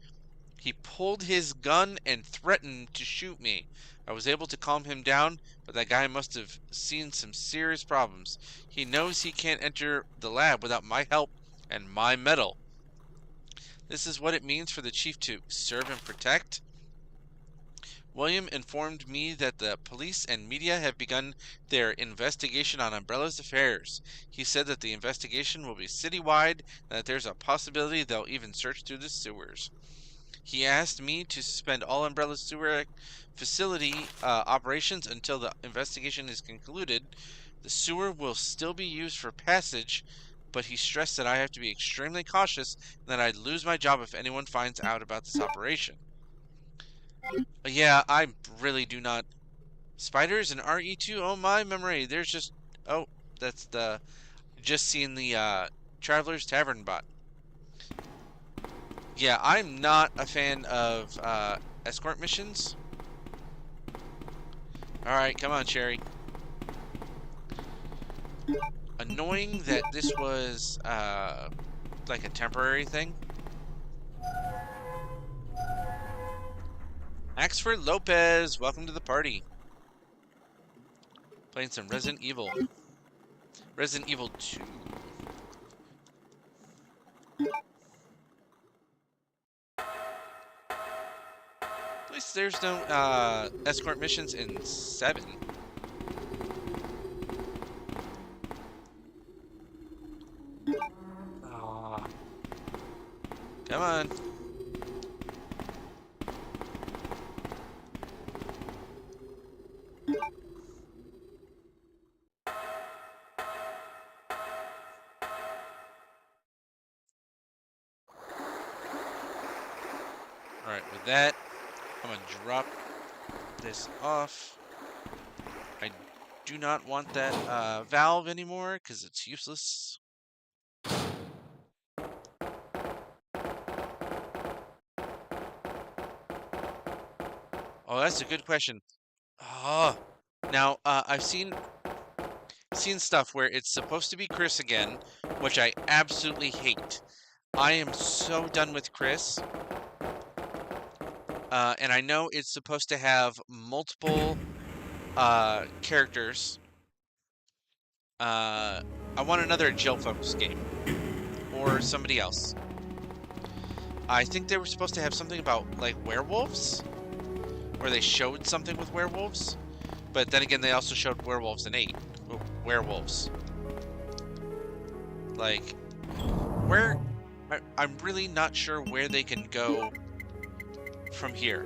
He pulled his gun and threatened to shoot me. I was able to calm him down, but that guy must have seen some serious problems. He knows he can't enter the lab without my help and my medal. This is what it means for the chief to serve and protect. William informed me that the police and media have begun their investigation on Umbrella's affairs. He said that the investigation will be citywide and that there's a possibility they'll even search through the sewers. He asked me to suspend all Umbrella sewer facility operations until the investigation is concluded. The sewer will still be used for passage, but he stressed that I have to be extremely cautious and that I'd lose my job if anyone finds out about this operation. Yeah, I really do not. Spiders and RE2, oh my memory. There's just. Oh, that's the. Just seen the Traveler's Tavern bot. Yeah, I'm not a fan of escort missions. Alright, come on, Sherry. Annoying that this was like a temporary thing. Axford Lopez, welcome to the party. Playing some Resident Evil. Resident Evil 2. At least there's no escort missions in 7. Come on. Alright, with that, I'm gonna drop this off. I do not want that valve anymore because it's useless. Oh, that's a good question. Oh, now I've seen stuff where it's supposed to be Chris again, which I absolutely hate. I am so done with Chris. And I know it's supposed to have multiple characters. I want another Jill focus game. Or somebody else. I think they were supposed to have something about, like, werewolves? Where they showed something with werewolves? But then again, they also showed werewolves in 8. Werewolves. Like, where... I'm really not sure where they can go from here.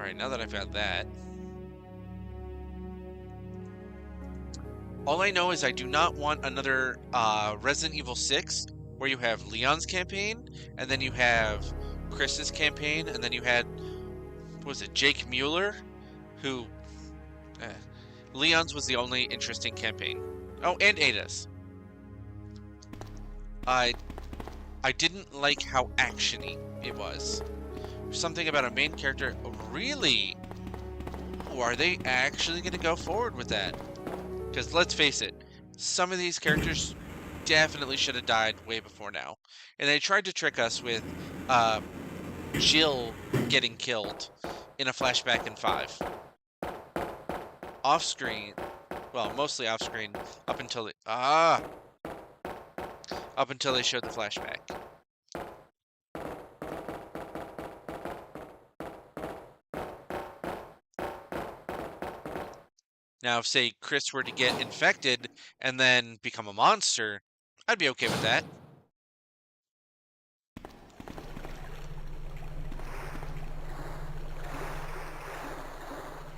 Alright, now that I've got that. All I know is I do not want another Resident Evil 6 where you have Leon's campaign, and then you have Chris's campaign, and then you had, what was it, Jake Mueller, who... Leon's was the only interesting campaign. Oh, and Ada's. I didn't like how actiony it was. Something about a main character. Really? Ooh, are they actually going to go forward with that? Because let's face it, some of these characters definitely should have died way before now. And they tried to trick us with Jill getting killed in a flashback in 5. Off screen, well, mostly off screen, up until they showed the flashback. Now, if, say, Chris were to get infected and then become a monster, I'd be okay with that.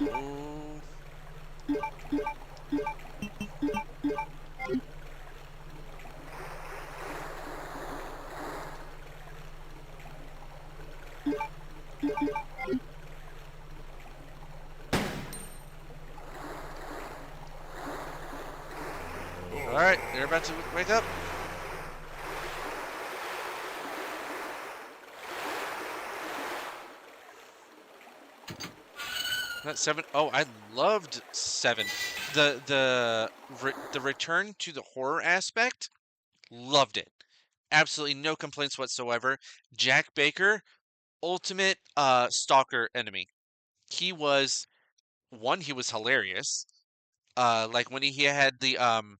Ooh. Alright, they're about to wake up. Not 7. Oh, I loved 7. The return to the horror aspect, loved it. Absolutely no complaints whatsoever. Jack Baker, ultimate stalker enemy. He was hilarious. Like when he had the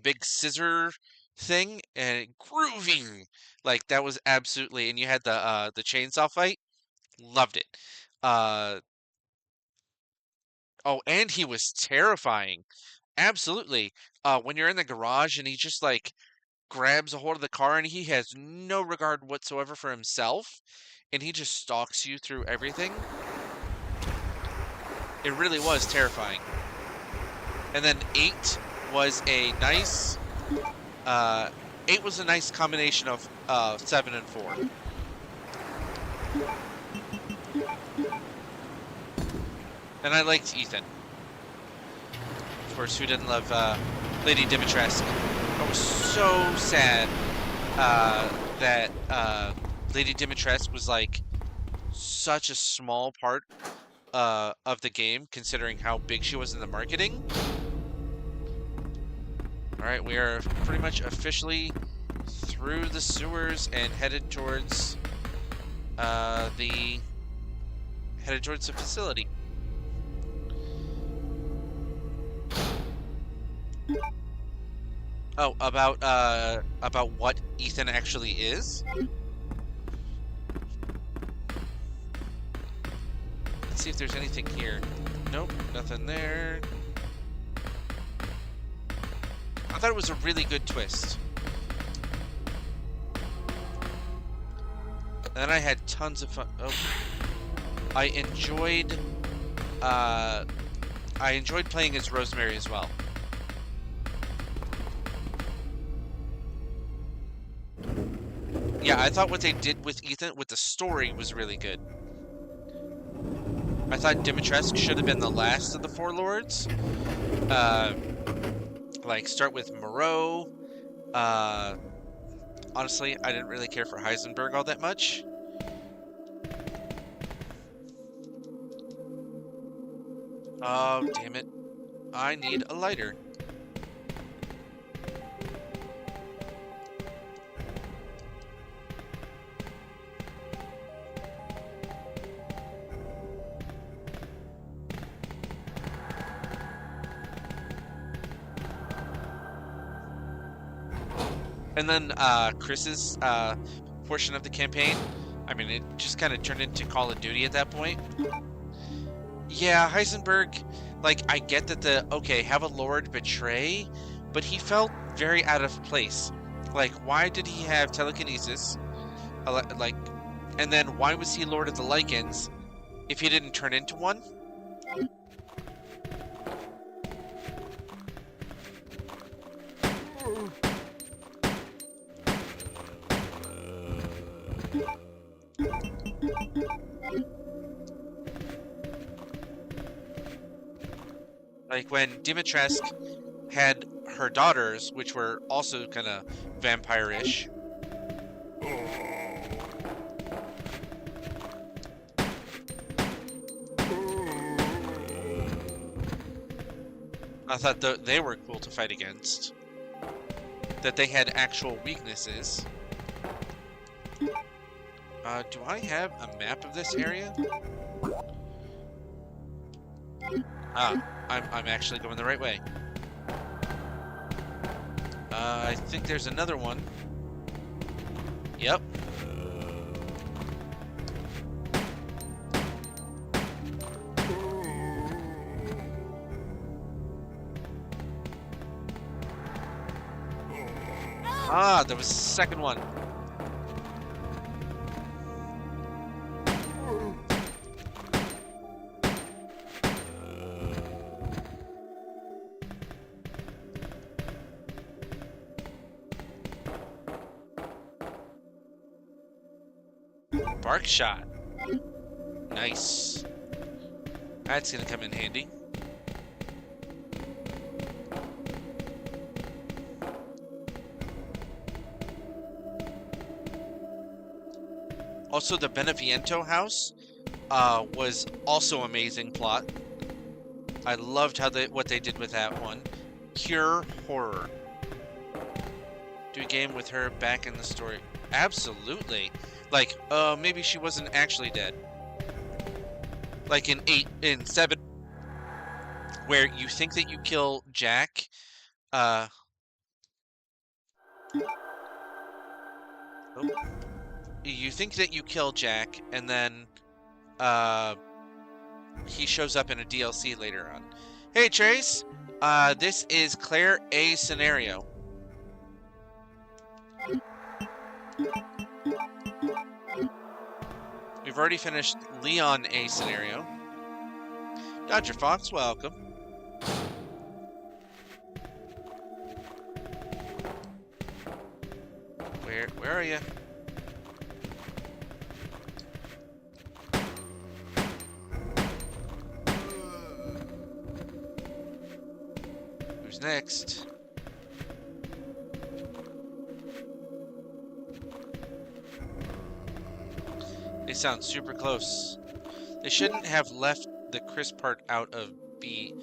big scissor thing and grooving, like that was absolutely. And you had the chainsaw fight, loved it. Oh, and he was terrifying, absolutely. When you're in the garage and he just like grabs a hold of the car and he has no regard whatsoever for himself, and he just stalks you through everything. It really was terrifying. And then 8 was a nice 8 was a nice combination of 7 and 4. And I liked Ethan. Of course, who didn't love Lady Dimitrescu? I was so sad that Lady Dimitrescu was like such a small part of the game, considering how big she was in the marketing. Alright, we are pretty much officially through the sewers and headed towards the facility. Oh, about what Ethan actually is? Let's see if there's anything here. Nope, nothing there. I thought it was a really good twist. And then I had tons of fun. Oh. I enjoyed playing as Rosemary as well. Yeah, I thought what they did with Ethan, with the story, was really good. I thought Dimitrescu should have been the last of the Four Lords. Like, start with Moreau. Honestly, I didn't really care for Heisenberg all that much. Oh, damn it. I need a lighter. And then Chris's portion of the campaign, I mean, it just kind of turned into Call of Duty at that point. Yeah, Heisenberg, like, I get that okay, have a Lord betray, but he felt very out of place. Like, why did he have telekinesis? Like, and then why was he Lord of the Lycans? if he didn't turn into one. Like when Dimitrescu had her daughters, which were also kind of vampire-ish. I thought they were cool to fight against. That they had actual weaknesses. Do I have a map of this area? Ah, I'm actually going the right way. I think there's another one. Yep. Ah, there was a second one. Bark shot. Nice. That's gonna come in handy. Also, the Beneviento house was also amazing plot. I loved how what they did with that one. Pure horror. Do a game with her back in the story. Absolutely. Like, maybe she wasn't actually dead. Like in 7, where you think that you kill Jack, oh. You think that you kill Jack, and then, he shows up in a DLC later on. Hey, Trace! This is Clair A scenario. We've already finished Leon A scenario. Dodger Fox, welcome. Where are you? Who's next? They sound super close. They shouldn't have left the Chris part out of 8.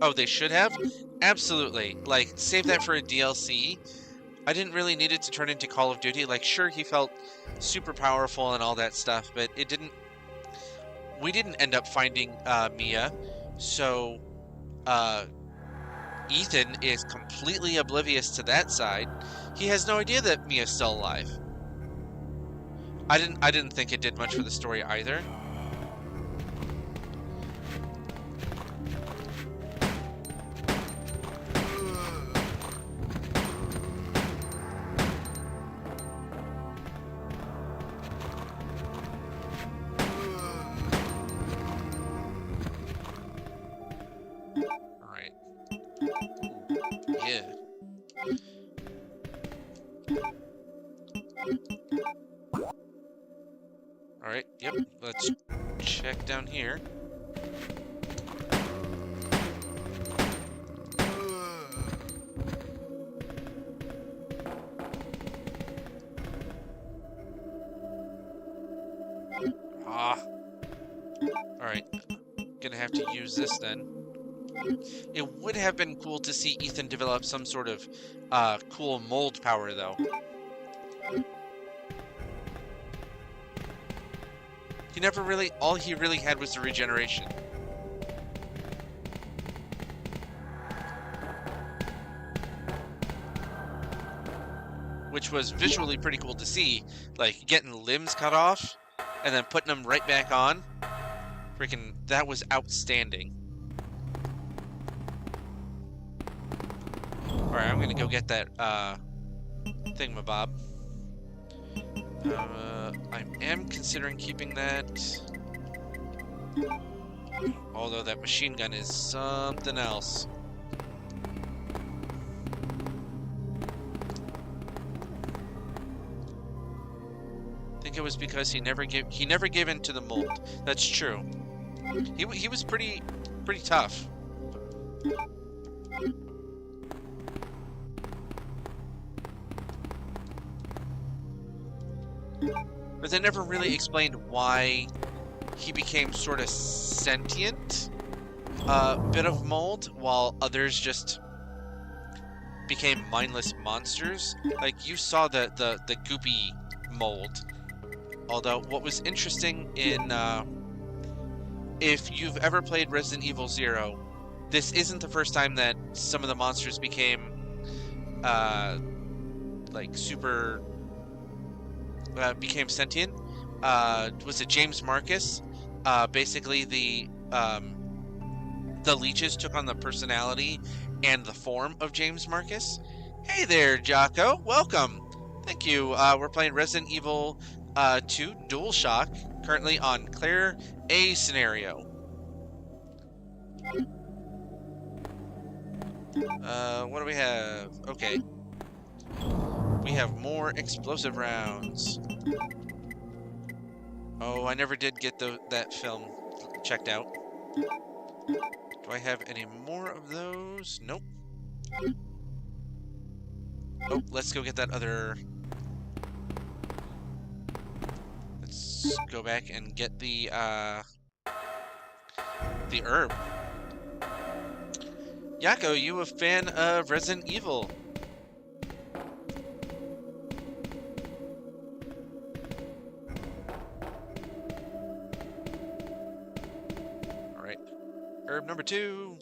Oh, they should have? Absolutely. Like, save that for a DLC. I didn't really need it to turn into Call of Duty. Like, sure, he felt super powerful and all that stuff, but it didn't... We didn't end up finding Mia, so Ethan is completely oblivious to that side. He has no idea that Mia's still alive. I didn't think it did much for the story either. All right. Yeah. Alright, yep, let's check down here. Ah. Alright, gonna have to use this then. It would have been cool to see Ethan develop some sort of cool mold power, though. He never really, all he really had was the regeneration. Which was visually pretty cool to see, like getting limbs cut off and then putting them right back on. Freaking, that was outstanding. Alright, I'm gonna go get that thingamabob. I am considering keeping that. Although that machine gun is something else. I think it was because he never gave in to the mold. That's true. He was pretty tough. But they never really explained why he became sort of sentient, bit of mold, while others just became mindless monsters. Like, you saw the goopy mold. Although, what was interesting in, if you've ever played Resident Evil 0, this isn't the first time that some of the monsters became, like, super, became sentient. Was it James Marcus? Basically the leeches took on the personality and the form of James Marcus. Hey there, Jocko. Welcome. Thank you. We're playing Resident Evil 2 DualShock, currently on Clair A scenario. What do we have? Okay. We have more explosive rounds. Oh, I never did get that film checked out. Do I have any more of those? Nope. Oh, let's go get that other... Let's go back and get the herb. Yako, you a fan of Resident Evil? Alright. Herb number 2.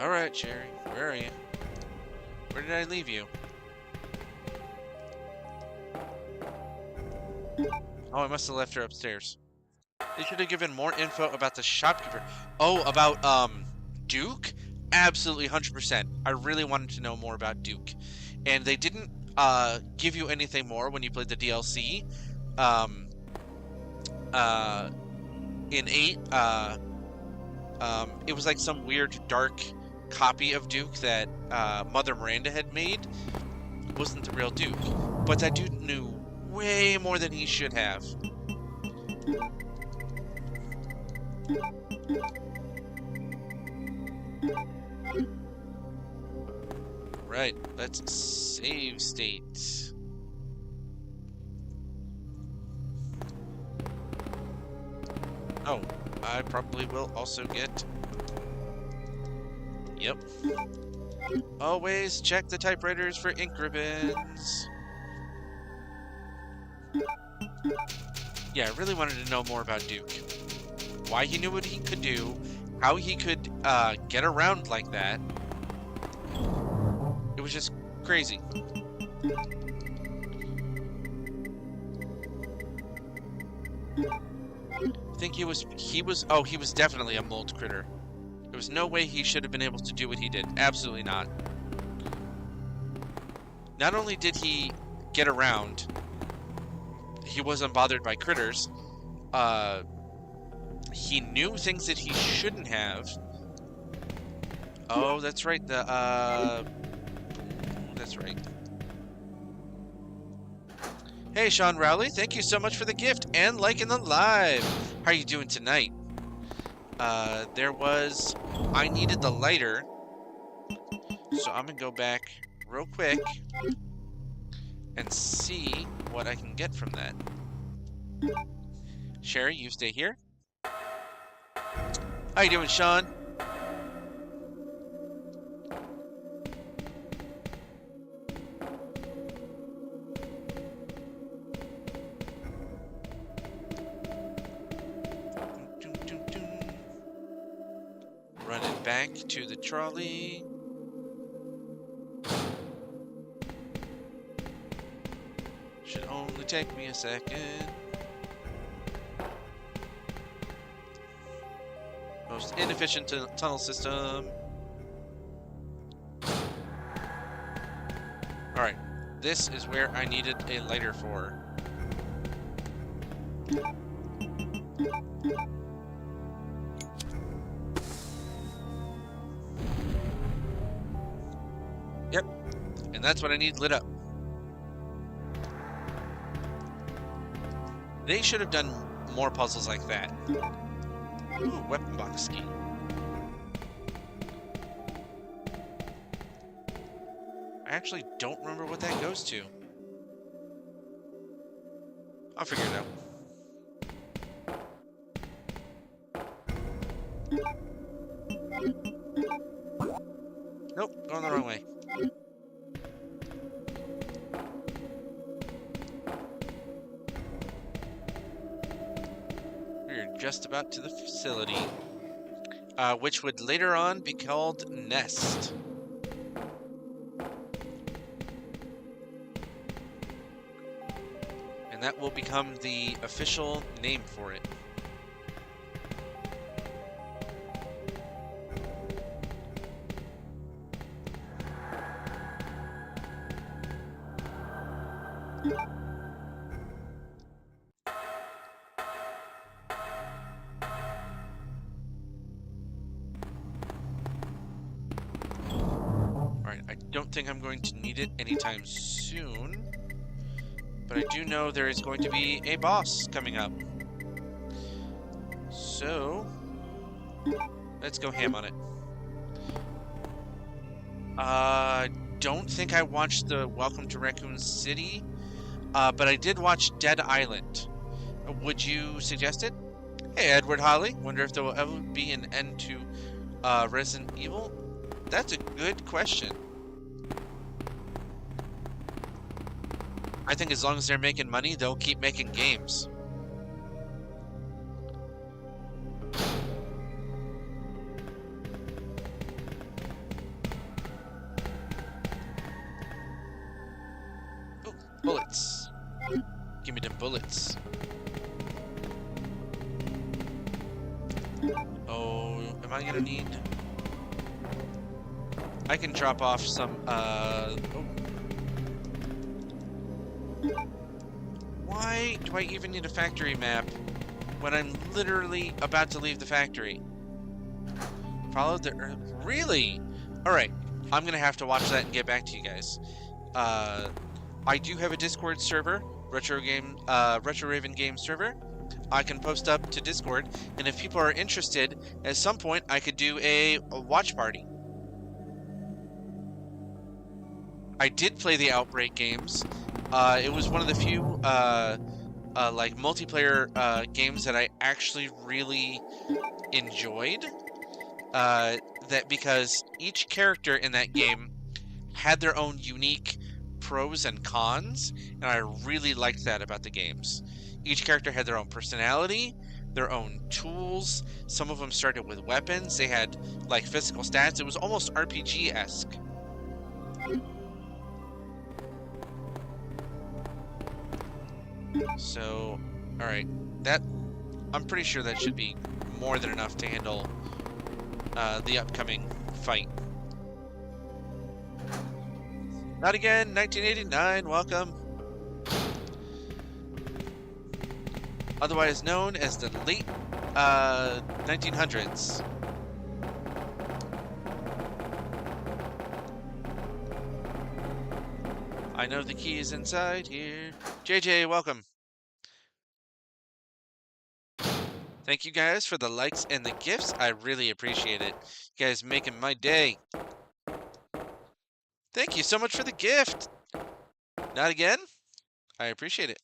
Alright, Sherry. Where are you? Where did I leave you? Oh, I must have left her upstairs. They should have given more info about the shopkeeper. Oh, about, Duke? Absolutely, 100%. I really wanted to know more about Duke. And they didn't, give you anything more when you played the DLC. In 8, it was like some weird, dark copy of Duke that, Mother Miranda had made. It wasn't the real Duke. But that dude knew way more than he should have. Right, let's save state. Oh, I probably will also get... Yep. Always check the typewriters for ink ribbons. Yeah, I really wanted to know more about Duke. Why he knew what he could do, how he could get around like that. It was just crazy. I think he was definitely a mold critter. There was no way he should have been able to do what he did. Absolutely not. Not only did he get around, he wasn't bothered by critters. He knew things that he shouldn't have. Oh, that's right. That's right. Hey, Sean Rowley, thank you so much for the gift and liking the live. How are you doing tonight? I needed the lighter, so I'm gonna go back real quick and see what I can get from that. Sherry, you stay here. How you doing, Sean? Running back to the trolley. Should only take me a second. Most inefficient tunnel system. Alright, This is where I needed a lighter for. Yep, and that's what I need lit up. They should have done more puzzles like that. Ooh, weapon box key. I actually don't remember what that goes to. I'll figure it out. Nope, going the wrong way. We're just about to the facility, which would later on be called Nest. And that will become the official name for it. Alright, I don't think I'm going to need it anytime soon. But I do know there is going to be a boss coming up. So, let's go ham on it. Don't think I watched the Welcome to Raccoon City, but I did watch Dead Island. Would you suggest it? Hey, Edward Holly. Wonder if there will ever be an end to Resident Evil? That's a good question. I think as long as they're making money, they'll keep making games. Ooh, bullets. Give me them bullets. Oh, am I gonna need... I can drop off some, oh. Why do I even need a factory map when I'm literally about to leave the factory? Follow the earth. Really? Alright, I'm gonna have to watch that and get back to you guys. I do have a Discord server, Retro Raven Game server. I can post up to Discord, and if people are interested, at some point I could do a watch party. I did play the Outbreak games. It was one of the few like multiplayer games that I actually really enjoyed. That because each character in that game had their own unique pros and cons, and I really liked that about the games. Each character had their own personality, their own tools. Some of them started with weapons. They had like physical stats. It was almost RPG-esque. So, alright, that, I'm pretty sure that should be more than enough to handle the upcoming fight. Not again, 1989, welcome. Otherwise known as the late 1900s. I know the key is inside here. JJ, welcome. Thank you guys for the likes and the gifts. I really appreciate it. You guys making my day. Thank you so much for the gift. Not again? I appreciate it.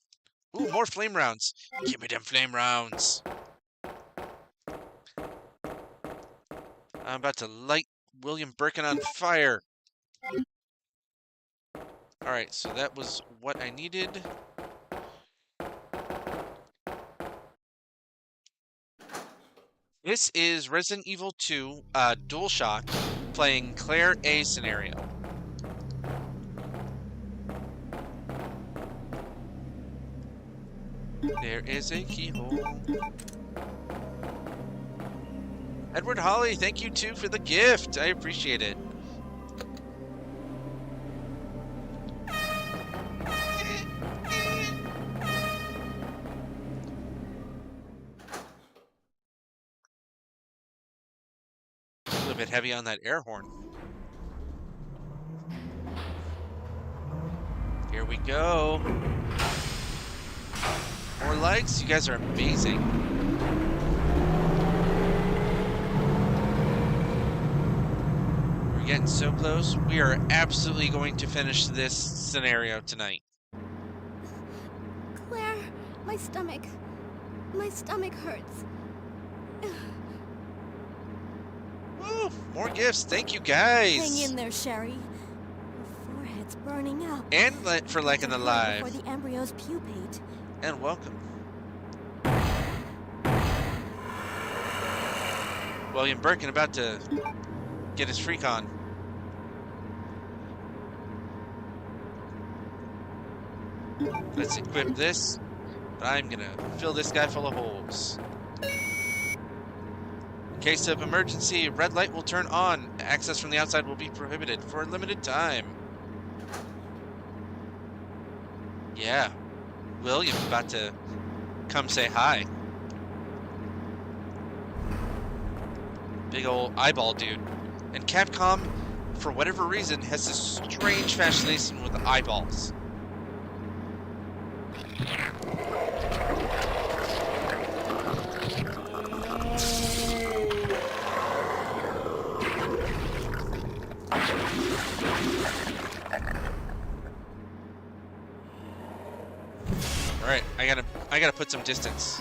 Ooh, more flame rounds. Give me them flame rounds. I'm about to light William Birkin on fire. Alright, so that was what I needed. This is Resident Evil 2 DualShock playing Clair A scenario. There is a keyhole. Edward Holly, thank you too for the gift. I appreciate it. bit heavy on that air horn. Here we go. More likes. You guys are amazing. We're getting so close. We are absolutely going to finish this scenario tonight. Claire, my stomach. My stomach hurts. Woo! More gifts. Thank you guys. Hang in there, Sherry. Your forehead's burning up. And for liking the live. Before the embryo's pupate. And welcome. William Birkin about to get his freak on. Let's equip this, but I'm gonna fill this guy full of holes. In case of emergency, red light will turn on. Access from the outside will be prohibited for a limited time. Yeah, William about to come say hi. Big old eyeball dude. And Capcom, for whatever reason, has this strange fascination with the eyeballs. All right, I gotta put some distance.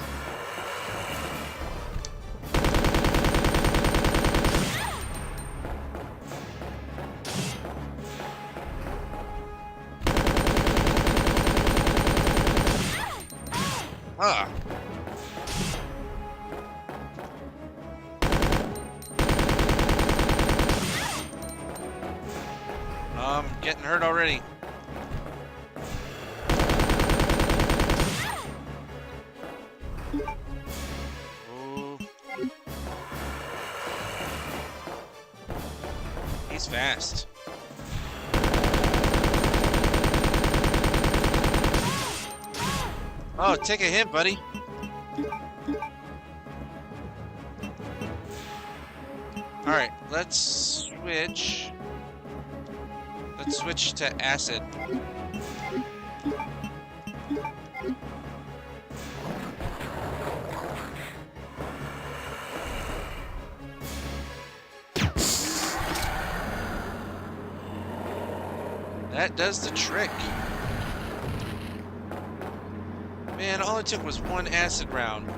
Ah. I'm getting hurt already. Ooh. He's fast. Oh, take a hit, buddy. Alright, let's switch. Let's switch to acid. That does the trick. Man, all it took was one acid round.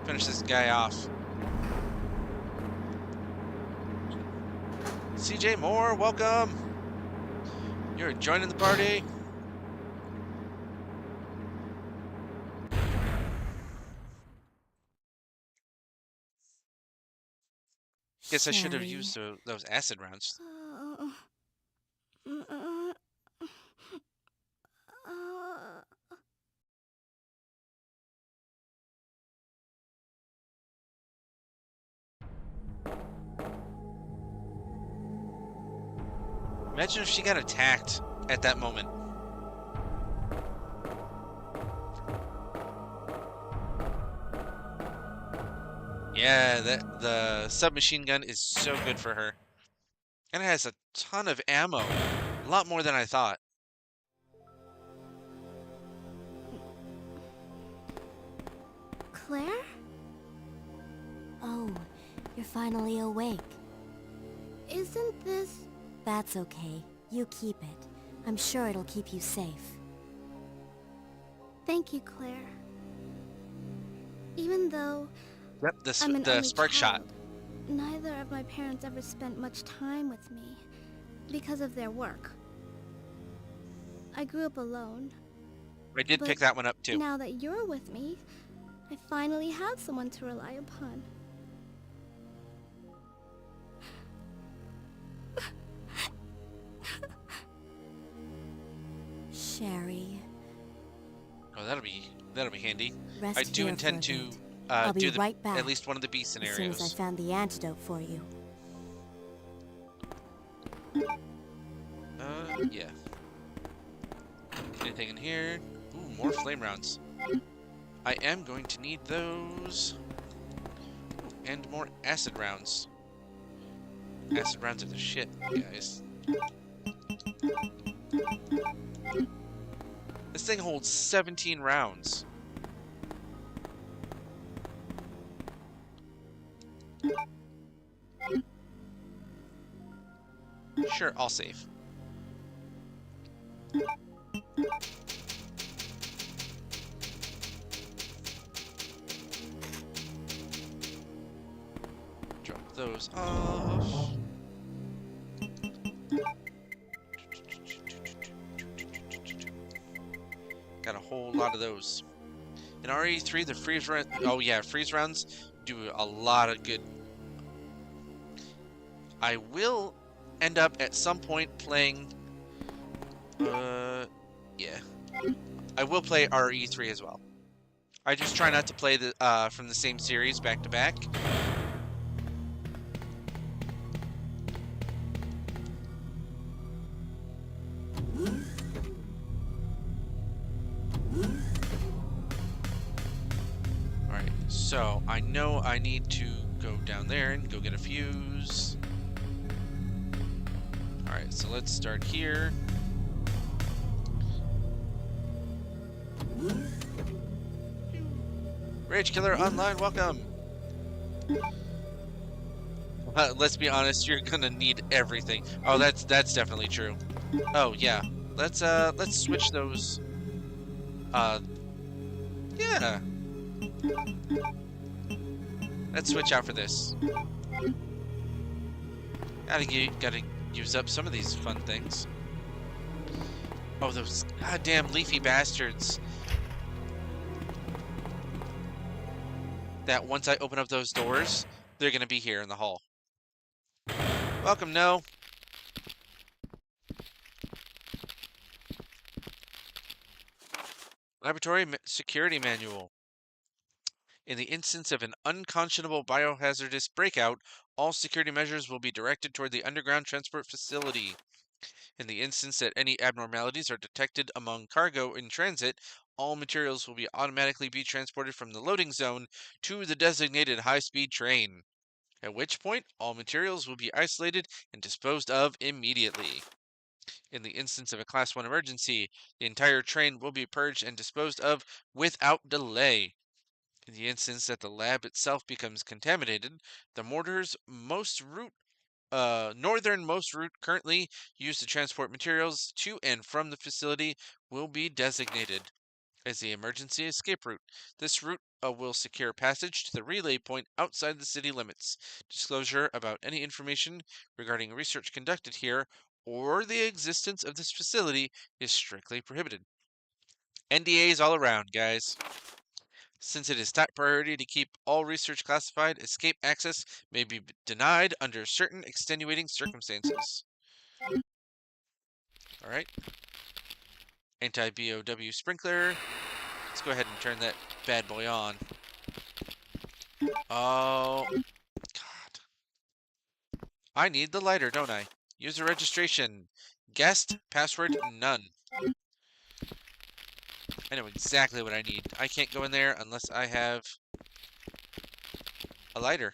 Finish this guy off. CJ Moore, welcome. You're joining the party. Guess I should have used those acid rounds. Imagine if she got attacked at that moment. Yeah, the submachine gun is so good for her. And it has a ton of ammo. A lot more than I thought. Claire? Oh, you're finally awake. Isn't this... That's okay. You keep it. I'm sure it'll keep you safe. Thank you, Claire. Even though Yep, I'm an the only spark shot. child, neither of my parents ever spent much time with me because of their work. I grew up alone. I did pick But that one up too. Now that you're with me, I finally have someone to rely upon. Sherry. Oh, that'll be handy. Rest I do here intend for a to bit. I'll be do right back at least one of the B as soon scenarios. as I found the antidote for you. Yeah. Anything in here? Ooh, more flame rounds. I am going to need those. And more acid rounds. Acid rounds are the shit, guys. This thing holds 17 rounds. Sure, I'll save. Drop those off. Got a whole lot of those. In RE3, the freeze round. Oh yeah, freeze rounds do a lot of good. I will end up at some point playing. Yeah. I will play RE3 as well. I just try not to play the from the same series back to back. Alright, so I know I need to go down there and go get a fuse. Alright, so let's start here. Rage Killer Online, welcome! Let's be honest, you're gonna need everything. Oh, that's definitely true. Oh yeah, let's switch those. Yeah. Let's switch out for this. Gotta use up some of these fun things. Oh, those goddamn leafy bastards. That once I open up those doors, they're gonna be here in the hall. Welcome, No. Laboratory Security Manual. In the instance of an unconscionable biohazardous breakout, all security measures will be directed toward the underground transport facility. In the instance that any abnormalities are detected among cargo in transit, all materials will automatically be transported from the loading zone to the designated high-speed train, at which point all materials will be isolated and disposed of immediately. In the instance of a Class 1 emergency, the entire train will be purged and disposed of without delay. In the instance that the lab itself becomes contaminated, the northernmost route currently used to transport materials to and from the facility will be designated as the emergency escape route. This route will secure passage to the relay point outside the city limits. Disclosure about any information regarding research conducted here or the existence of this facility is strictly prohibited. NDAs all around, guys. Since it is top priority to keep all research classified, escape access may be denied under certain extenuating circumstances. Alright. Anti-BOW sprinkler. Let's go ahead and turn that bad boy on. Oh, God. I need the lighter, don't I? User registration. Guest. Password none. I know exactly what I need. I can't go in there unless I have a lighter.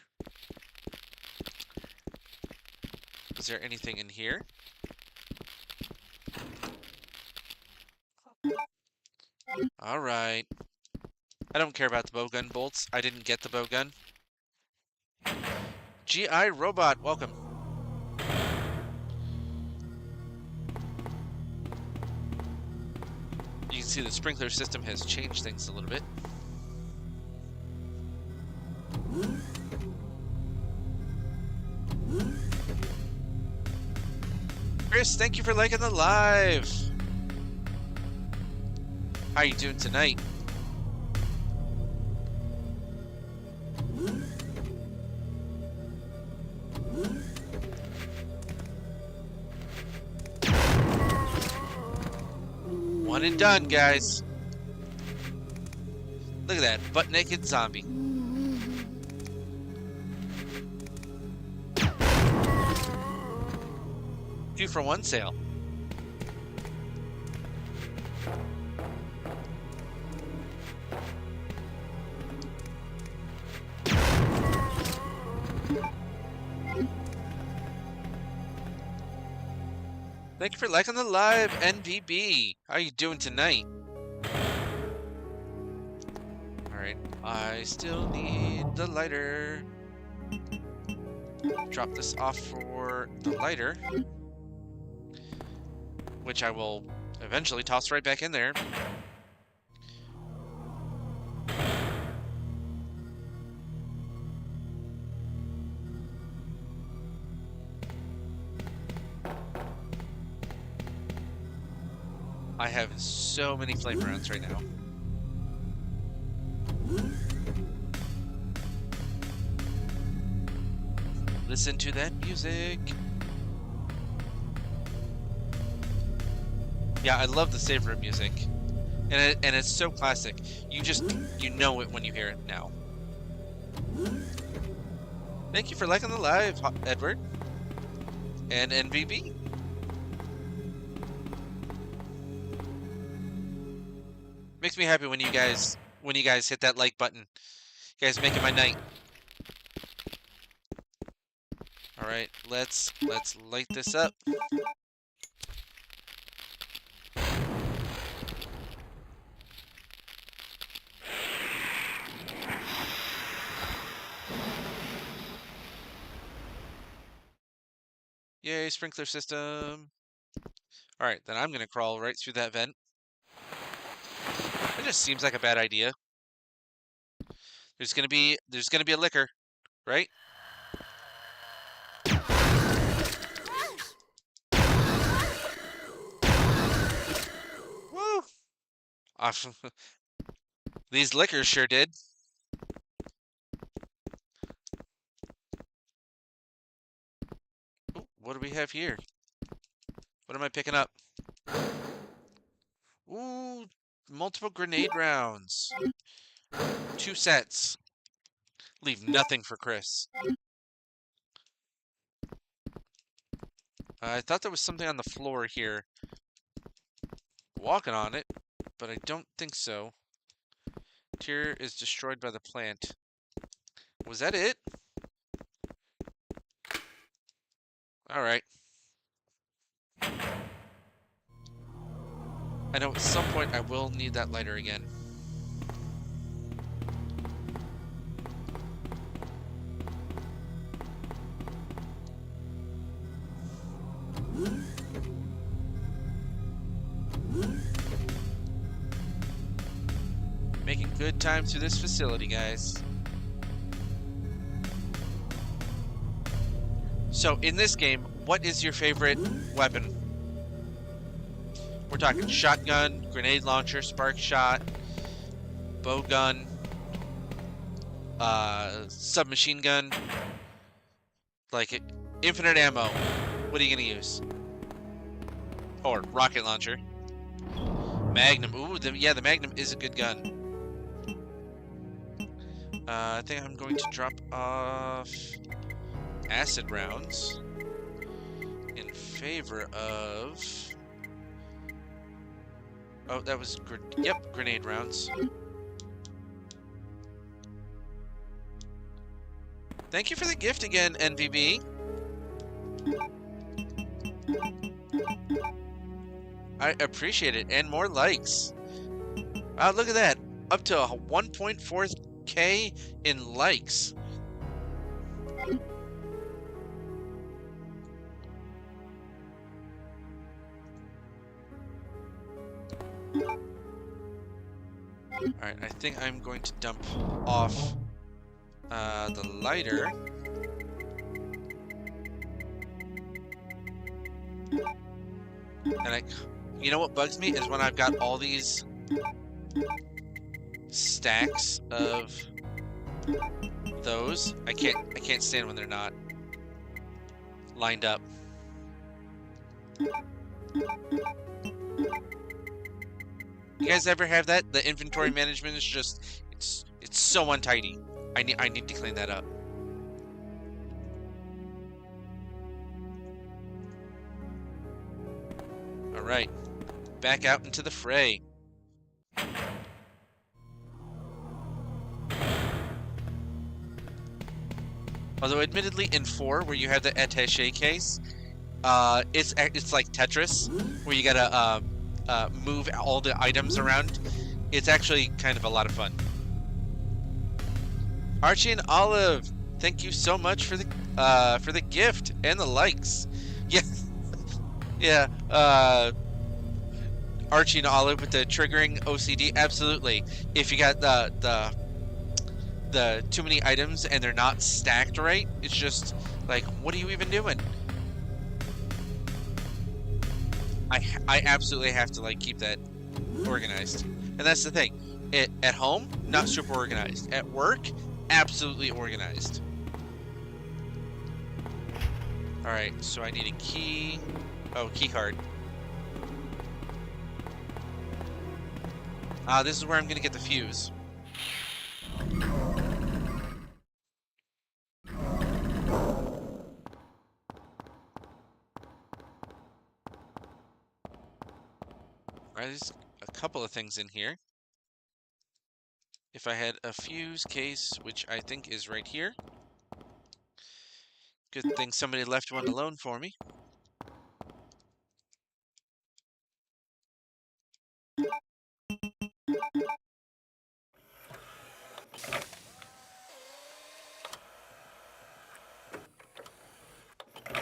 Is there anything in here? Alright. I don't care about the bowgun bolts. I didn't get the bowgun. GI Robot, welcome. You can see the sprinkler system has changed things a little bit. Chris, thank you for liking the live. How you doing tonight? One and done, guys. Look at that butt-naked zombie. Two for one sale. Thank you for liking the live, NVB. How you doing tonight? Alright, I still need the lighter. Drop this off for the lighter, which I will eventually toss right back in there. I have so many flame rounds right now. Listen to that music. Yeah, I love the save room music. And it's so classic. You know it when you hear it now. Thank you for liking the live, Edward. And NVB. Makes me happy when you guys hit that like button. You guys making my night. All right, let's light this up. Yay, sprinkler system. All right, then I'm gonna crawl right through that vent. It just seems like a bad idea. There's gonna be a liquor, right? Woo! These liquors sure did. Ooh, what do we have here? What am I picking up? Ooh, multiple grenade rounds. 2 sets. Leave nothing for Chris. I thought there was something on the floor here. Walking on it, but I don't think so. Tier is destroyed by the plant. Was that it? Alright. I know at some point I will need that lighter again. Making good time through this facility, guys. So, in this game, what is your favorite weapon? We're talking shotgun, grenade launcher, spark shot, bow gun, submachine gun, like infinite ammo. What are you gonna use? Or rocket launcher. Magnum. Ooh, yeah, the Magnum is a good gun. I think I'm going to drop off acid rounds in favor of... Oh, that was... Yep, grenade rounds. Thank you for the gift again, NVB. I appreciate it, and more likes. Wow, look at that. Up to 1.4K in likes. Alright, I think I'm going to dump off the lighter. And you know what bugs me is when I've got all these stacks of those. I can't stand when they're not lined up. You guys ever have that? The inventory management is just it's so untidy. I need to clean that up. All right, back out into the fray. Although admittedly in 4, where you have the attaché case, It's like Tetris, where you gotta move all the items around. It's actually kind of a lot of fun. Archie and Olive, thank you so much for the gift and the likes. Yeah, yeah. Archie and Olive with the triggering OCD, absolutely. If you got the too many items and they're not stacked right, it's just like, what are you even doing? I absolutely have to like keep that organized, and that's the thing. At home, not super organized. At work, absolutely organized. All right, so I need a key. Oh, key card. This is where I'm gonna get the fuse. Alright, there's a couple of things in here. If I had a fuse case, which I think is right here. Good thing somebody left one alone for me.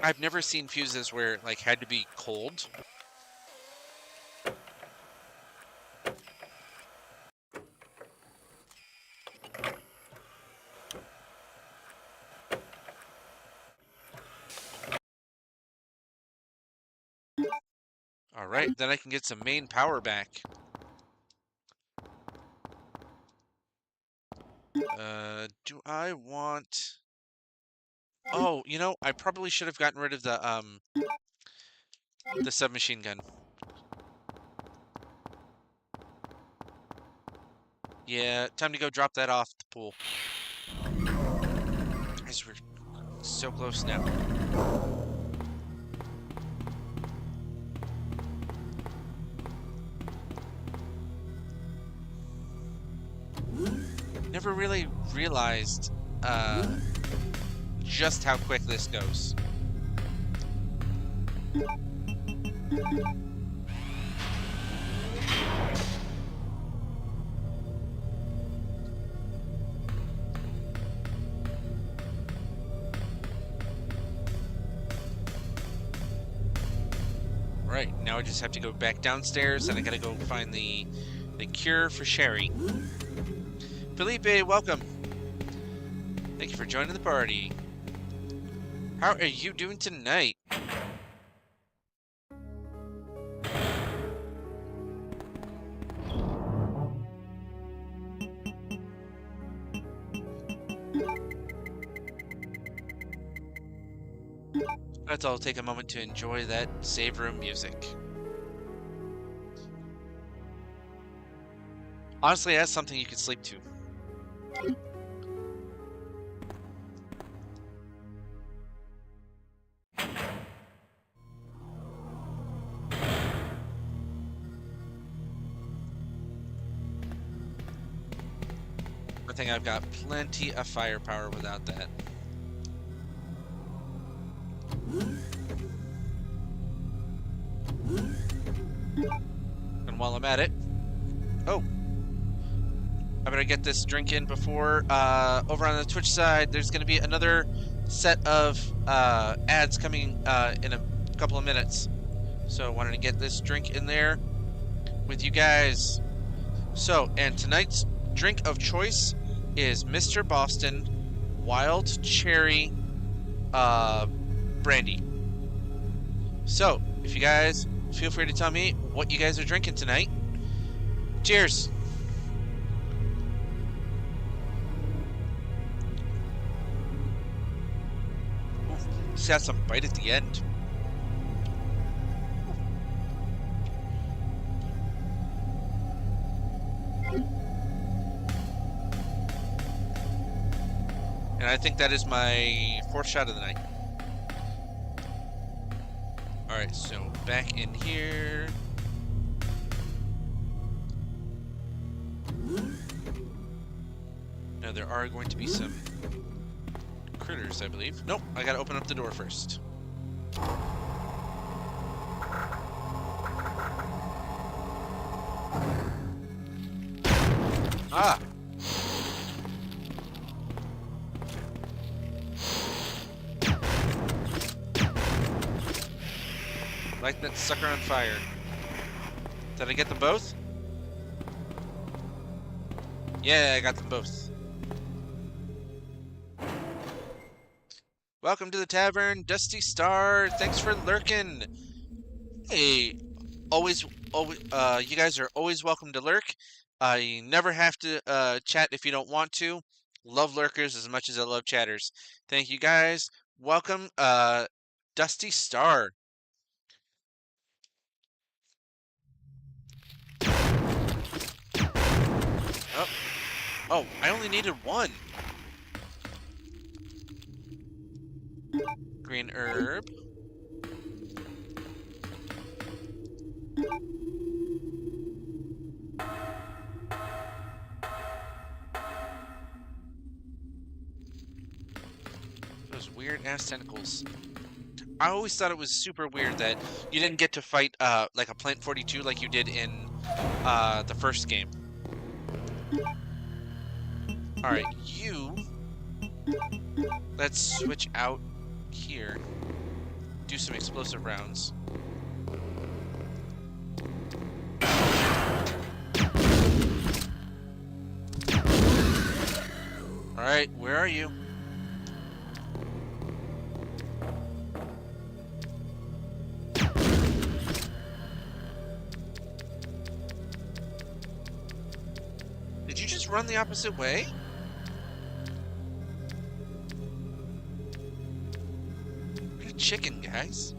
I've never seen fuses where it like had to be cold. Alright, then I can get some main power back. Do I want... Oh, you know, I probably should have gotten rid of the submachine gun. Yeah, time to go drop that off the pool. Guys, we're so close now. Never really realized just how quick this goes. Right, now I just have to go back downstairs and I gotta go find the cure for Sherry. Felipe, welcome. Thank you for joining the party. How are you doing tonight? Let's all take a moment to enjoy that save room music. Honestly, that's something you can sleep to. I think I've got plenty of firepower without that. And while I'm at it... Oh! I better get this drink in before, over on the Twitch side, there's going to be another set of ads coming in a couple of minutes. So I wanted to get this drink in there with you guys. So, and tonight's drink of choice is Mr. Boston Wild Cherry Brandy. So, if you guys feel free to tell me what you guys are drinking tonight. Cheers! Just got some bite at the end. And I think that is my 4th shot of the night. Alright, so back in here. Now there are going to be some critters, I believe. Nope, I gotta open up the door first. Ah! Light that sucker on fire. Did I get them both? Yeah, I got them both. Welcome to the tavern, Dusty Star. Thanks for lurking. Hey, you guys are always welcome to lurk. You never have to chat if you don't want to. Love lurkers as much as I love chatters. Thank you guys. Welcome, Dusty Star. Oh, oh, I only needed one. Green herb. Those weird ass tentacles. I always thought it was super weird that you didn't get to fight like a Plant 42 like you did in the first game. Alright, you... Let's switch out here. Do some explosive rounds. Alright, where are you? Did you just run the opposite way? You're a chicken, guys.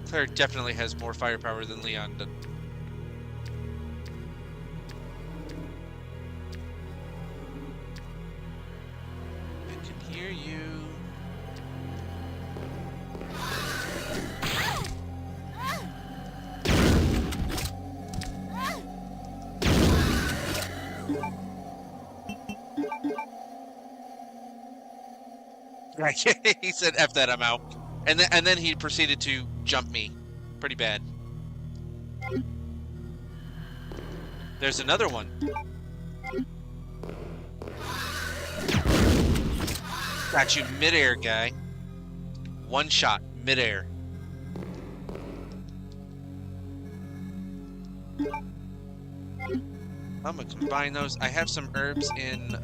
Claire definitely has more firepower than Leon did. I can hear you. He said, "F that, I'm out." And then he proceeded to jump me. Pretty bad. There's another one. Got you midair, guy. One shot, midair. I'm gonna combine those. I have some herbs in,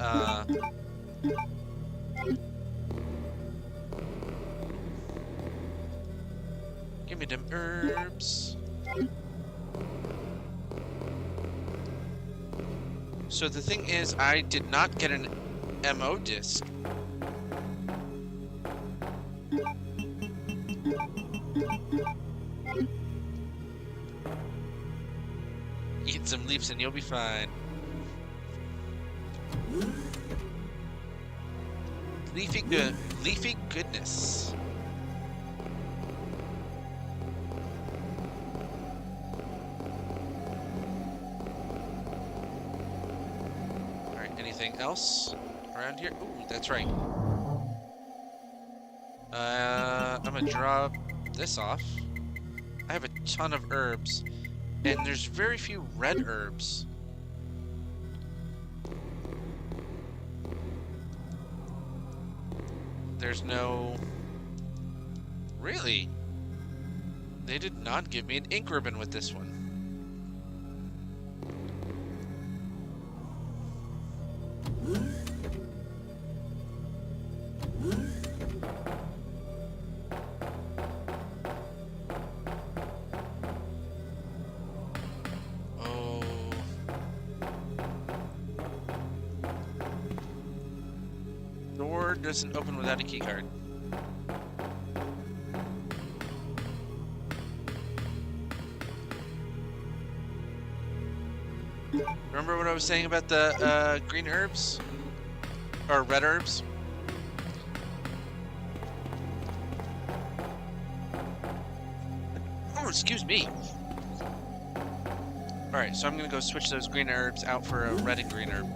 give me them herbs. So the thing is, I did not get an MO disc. Eat some leaves and you'll be fine. Leafy goodness. Alright, anything else around here? Ooh, that's right. I'm gonna drop this off. I have a ton of herbs, and there's very few red herbs. There's no... Really? They did not give me an ink ribbon with this one. Oh. Door doesn't open without a keycard. Remember what I was saying about the green herbs? Or red herbs? Oh, excuse me. Alright, so I'm gonna go switch those green herbs out for a red and green herb.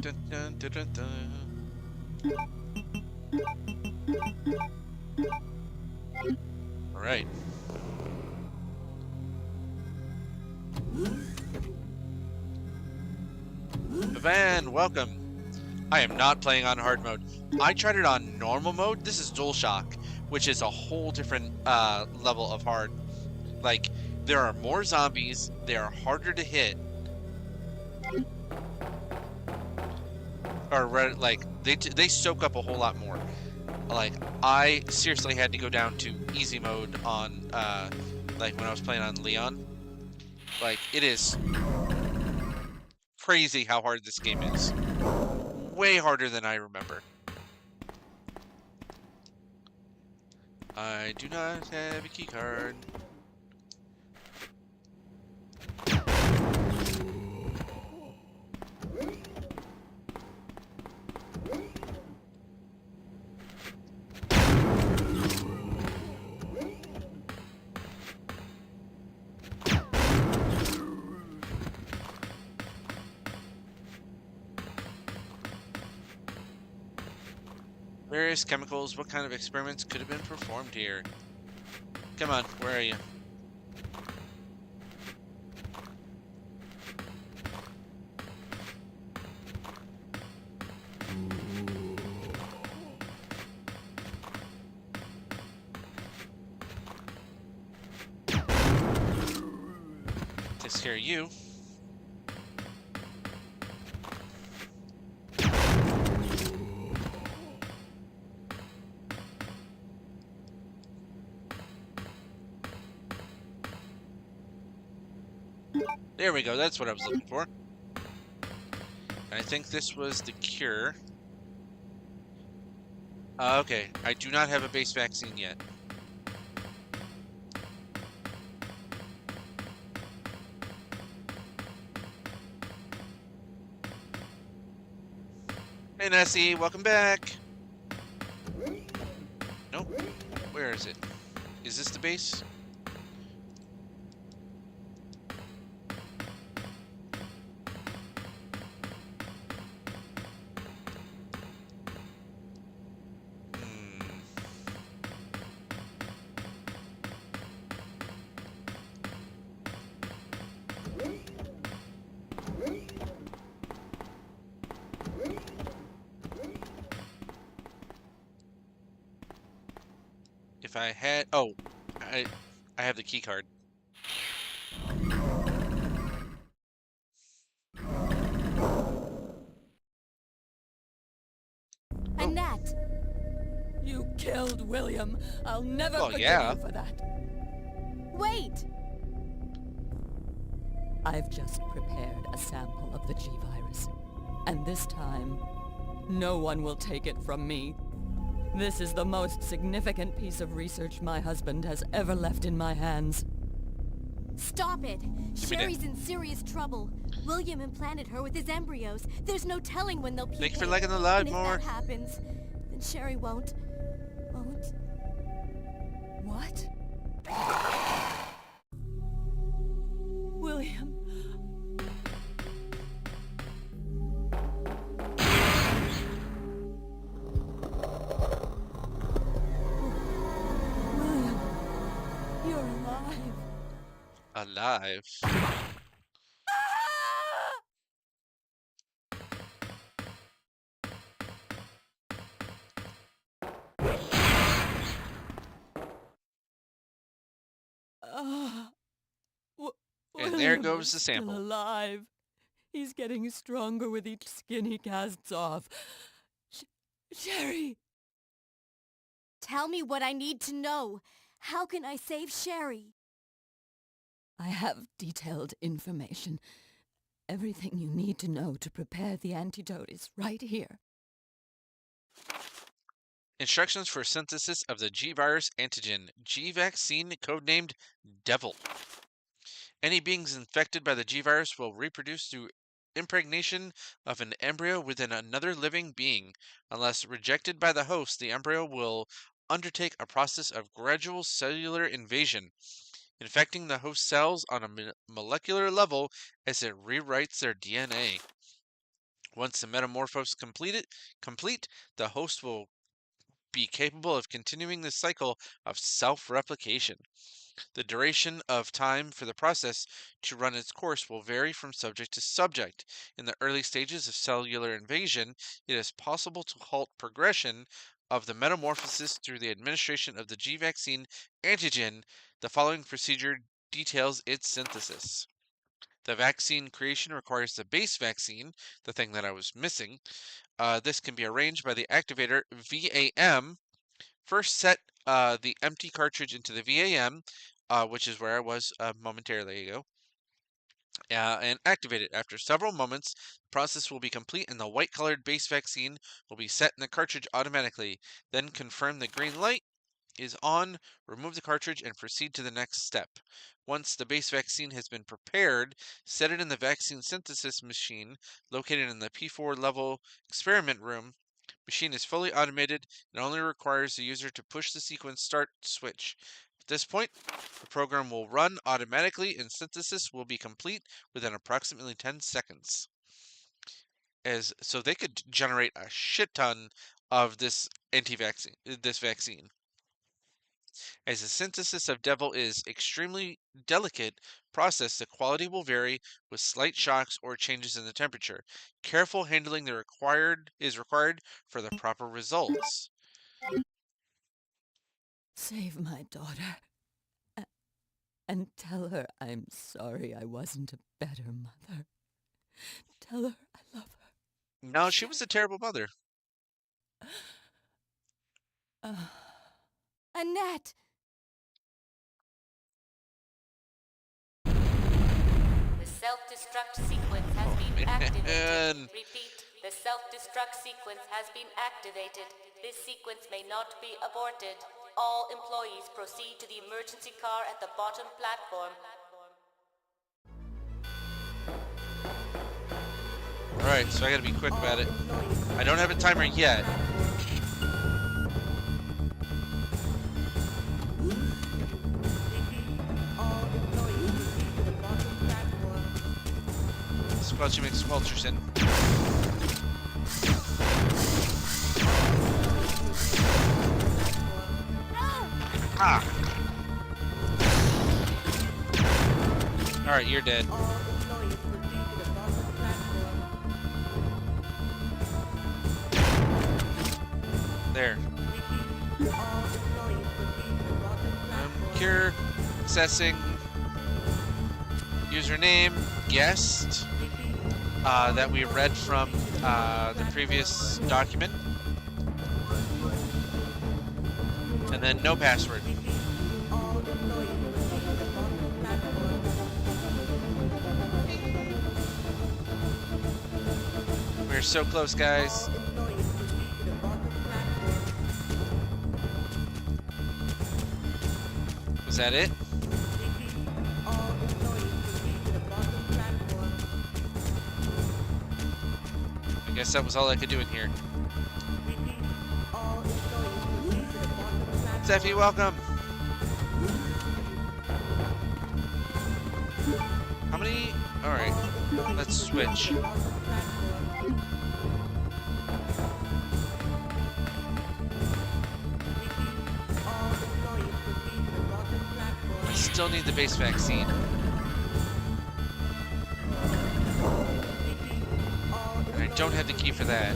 Dun, dun, dun, dun, dun. All right. Van, welcome. I am not playing on hard mode. I tried it on normal mode. This is DualShock, which is a whole different level of hard. Like, there are more zombies. They are harder to hit. Or like they soak up a whole lot more. Like, I seriously had to go down to easy mode on like when I was playing on Leon. Like, it is crazy how hard this game is. Way harder than I remember. I do not have a key card. Various chemicals. What kind of experiments could have been performed here? Come on, where are you? To scare you. There we go, that's what I was looking for. And I think this was the cure. Okay, I do not have a base vaccine yet. Hey Nessie, welcome back! Nope. Where is it? Is this the base? If I had... Oh, I have the key card. Annette! You killed William. I'll never Well, forgive yeah. you for that. Wait! I've just prepared a sample of the G-Virus. And this time, no one will take it from me. This is the most significant piece of research my husband has ever left in my hands. Stop it! me that. Sherry's in serious trouble. William implanted her with his embryos. There's no telling when they'll Thank you for pupate. liking the live And if more. that happens, then Sherry won't... What? William. William, you're alive. Alive. And there William goes is the still sample. alive. He's getting stronger with each skin he casts off. Sherry! Tell me what I need to know. How can I save Sherry? I have detailed information. Everything you need to know to prepare the antidote is right here. Instructions for synthesis of the G-virus antigen. G-vaccine, codenamed Devil. Any beings infected by the G-virus will reproduce through impregnation of an embryo within another living being. Unless rejected by the host, the embryo will undertake a process of gradual cellular invasion, infecting the host cells on a molecular level as it rewrites their DNA. Once the metamorphosis complete, the host will be capable of continuing the cycle of self-replication. The duration of time for the process to run its course will vary from subject to subject. In the early stages of cellular invasion, it is possible to halt progression of the metamorphosis through the administration of the G vaccine antigen. The following procedure details its synthesis. The vaccine creation requires the base vaccine, the thing that I was missing. This can be arranged by the activator VAM. First, set the empty cartridge into the VAM, which is where I was momentarily ago, and activate it. After several moments, the process will be complete and the white-colored base vaccine will be set in the cartridge automatically. Then confirm the green light is on, remove the cartridge, and proceed to the next step. Once the base vaccine has been prepared, set it in the vaccine synthesis machine located in the P4 level experiment room. Machine is fully automated and only requires the user to push the sequence start switch. At this point, the program will run automatically and synthesis will be complete within approximately 10 seconds. So they could generate a shit ton of this vaccine. As the synthesis of Devil is extremely delicate process, the quality will vary with slight shocks or changes in the temperature. Careful handling is required for the proper results. Save my daughter. And tell her I'm sorry I wasn't a better mother. Tell her I love her. No, she was a terrible mother. Annette! The self-destruct sequence has been activated. Repeat, the self-destruct sequence has been activated. This sequence may not be aborted. All employees proceed to the emergency car at the bottom platform. Alright, so I gotta be quick about it. I don't have a timer yet. Squelchy McSquelcherson. Ah! Alright, you're dead. There. Cure. Accessing. Username. Guest. That we read from the previous document. And then no password. We're so close, guys. Was that it? I guess that was all I could do in here. Steffi, welcome. How many? Alright, let's switch. I still need the base vaccine. And I don't have the key for that.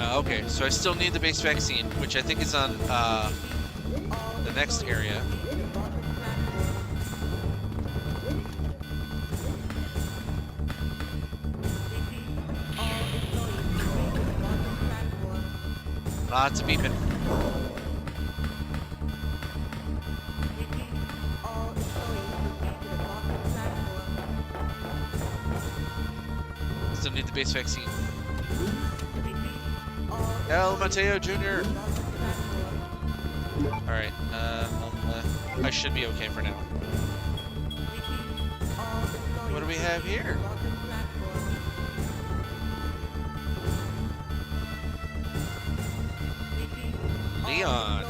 Okay, so I still need the base vaccine, which I think is on the next area. Lots of beeping. Still need the base vaccine. El Mateo Jr. Alright, I should be okay for now. What do we have here? Leon.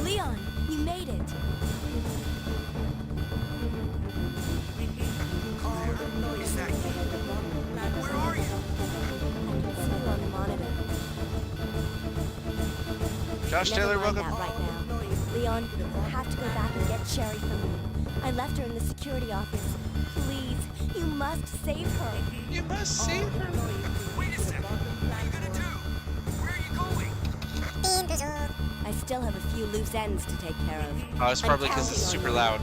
Leon, you made it. Is that you? Where are you? I can see you on the monitor. Josh Taylor, Never mind welcome. that right now. Leon, you have to go back and get Sherry for me. I left her in the security office. Please, you must save her. You must save her. Wait a second. What are you gonna do? Where are you going? I still have a few loose ends to take care of. Oh, it's probably because it's super loud.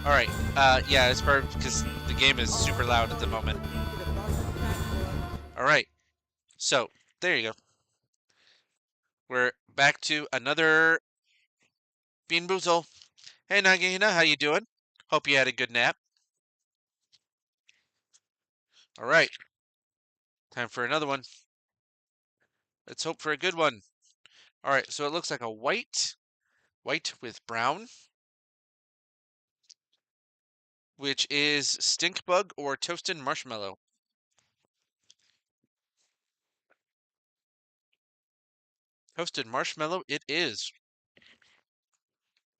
Alright, yeah, it's probably because the game is super loud at the moment. Alright, so, there you go. We're back to another Bean Boozle. Hey, Nagina, how you doing? Hope you had a good nap. Alright, time for another one. Let's hope for a good one. Alright, so it looks like a white with brown, which is stink bug or toasted marshmallow. Toasted marshmallow it is.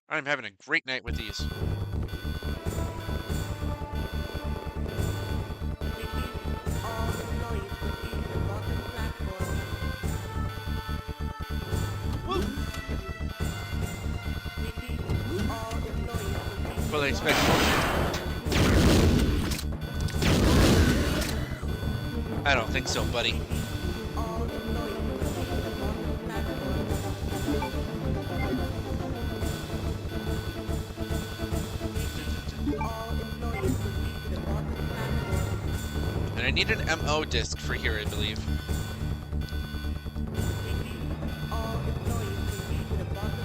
I'm having a great night with these. Woo! Fully expect more. I don't think so, buddy. And I need an MO disc for here, I believe.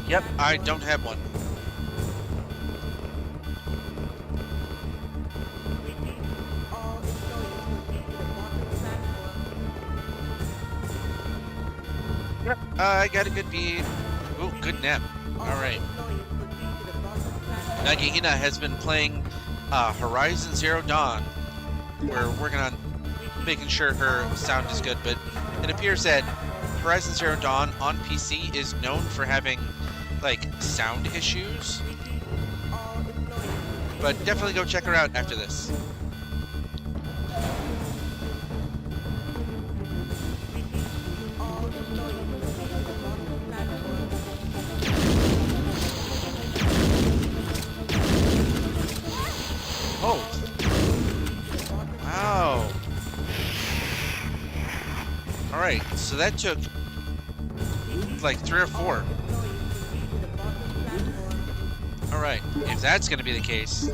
Yep, I don't have one. Yep, I got a good bead. Ooh, good nap. Alright. Nagihina has been playing Horizon Zero Dawn. We're working on making sure her sound is good, but it appears that Horizon Zero Dawn on PC is known for having, like, sound issues. But definitely go check her out after this. Oh. Wow. Alright, so that took like 3 or 4. Alright, if that's gonna be the case.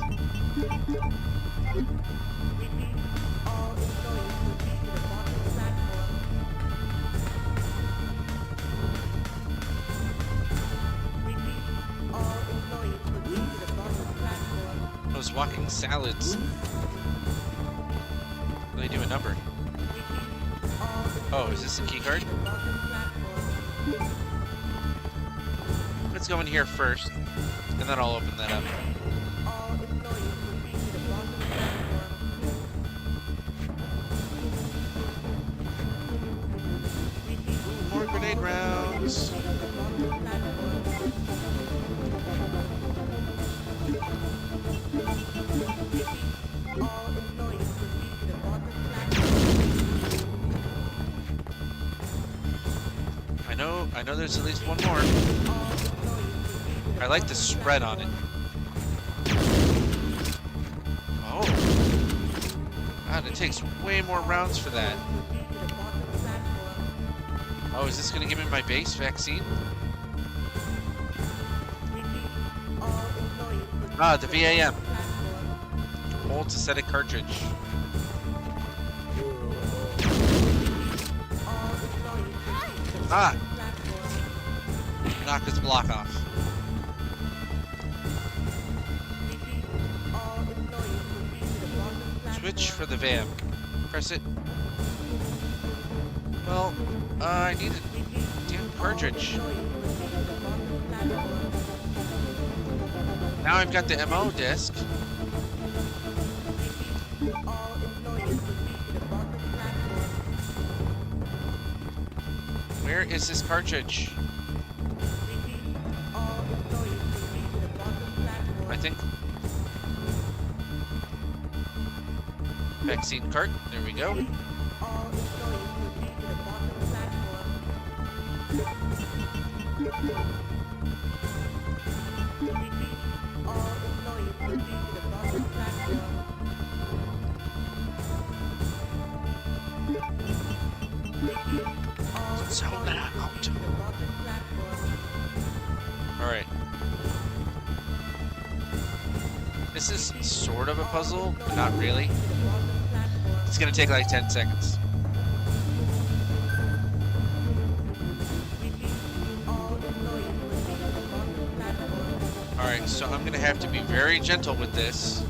Those walking salads really do a number. Oh, is this a key card? Let's go in here first, and then I'll open that up. Ooh, more grenade rounds. I know there's at least one more. I like the spread on it. Oh. God, it takes way more rounds for that. Oh, is this gonna give me my base vaccine? Ah, the VAM. Hold to set a cartridge. Ah! Knock this block off. Switch for the VAM. Press it. Well, I need a damn cartridge. Now I've got the MO disc. Where is this cartridge? I think. Vaccine cart. There we go. So loud. Alright. This is sort of a puzzle, but not really. It's gonna take like 10 seconds. Alright, so I'm gonna have to be very gentle with this.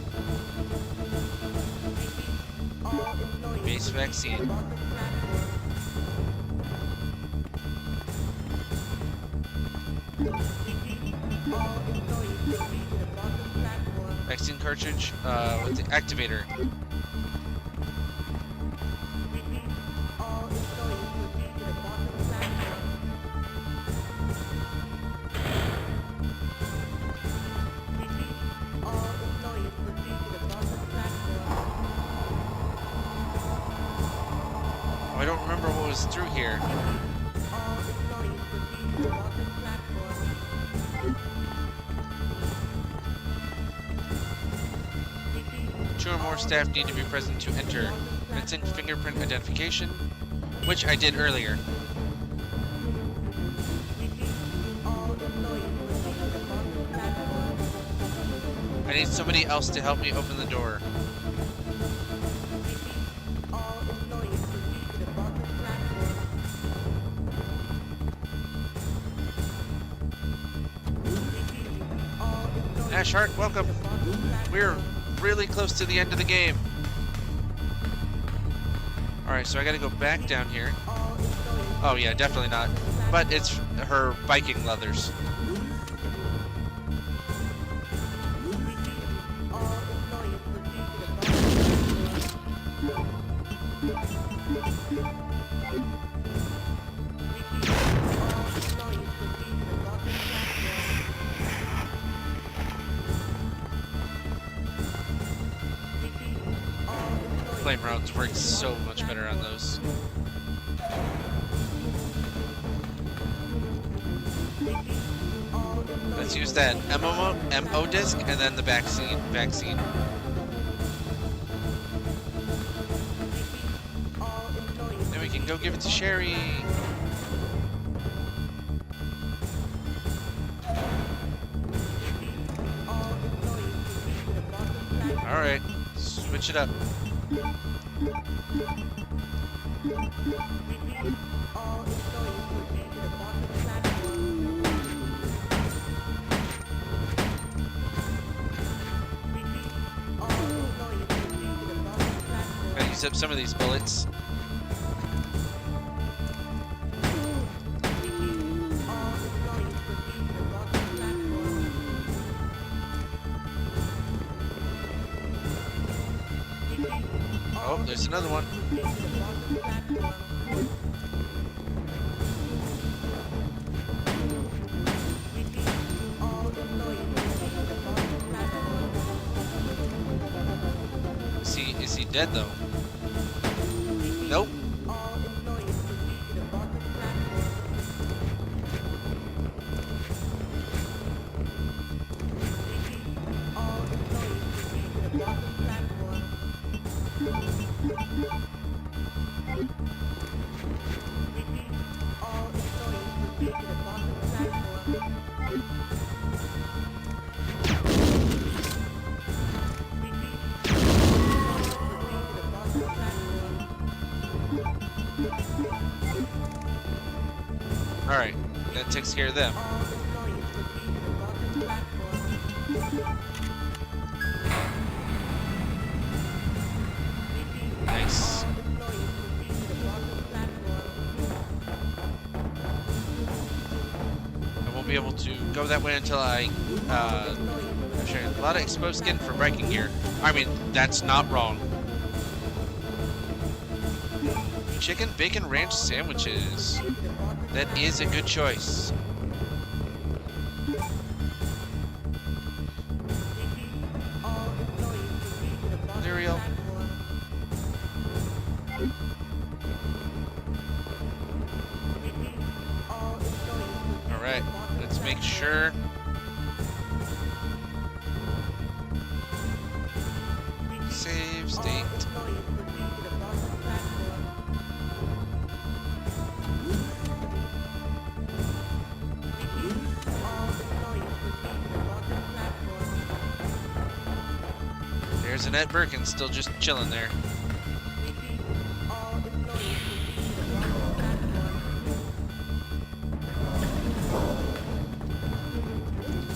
Base vaccine. Vaccine cartridge with the activator. Oh, I don't remember what was through here. Two or more staff need to be present to enter. Missing fingerprint identification, which I did earlier. I need somebody else to help me open the door. Ash Hart, welcome. We're really close to the end of the game. Alright, so I gotta go back down here. Oh yeah, definitely not. But it's her Viking leathers. Flame rounds work so much better on those. Let's use that MO disc and then the vaccine. Then we can go give it to Sherry. Alright, switch it up. Gotta use up some of these bullets. Oh, there's another one. Is he dead though? Nope. Alright, that takes care of them. Nice. I won't be able to go that way until I a lot of exposed skin for Viking gear. I mean, that's not wrong. Chicken bacon ranch sandwiches. That is a good choice. Ariel. Alright, let's make sure. Save state. There's Annette Birkin still just chilling there.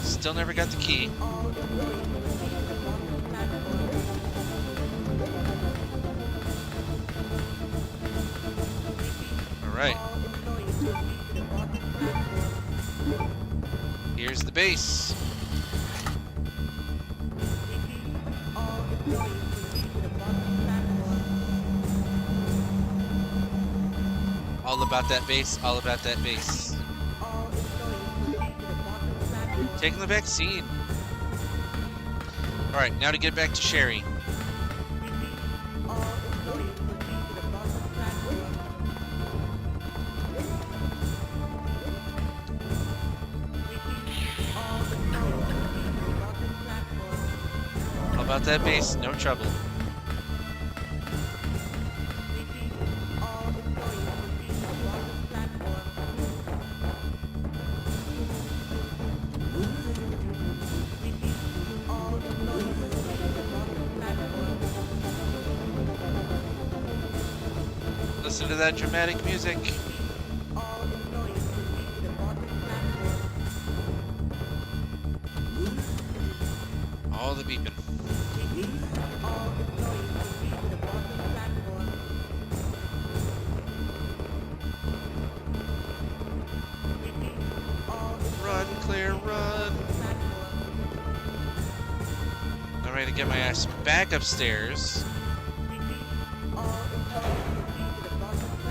Still never got the key. Alright. Here's the base. All about that base, all about that base. Taking the vaccine. Alright, now to get back to Sherry. All about that base, no trouble. Listen to that dramatic music. All the beeping. Run, Claire, run. Alright, to get my ass back upstairs.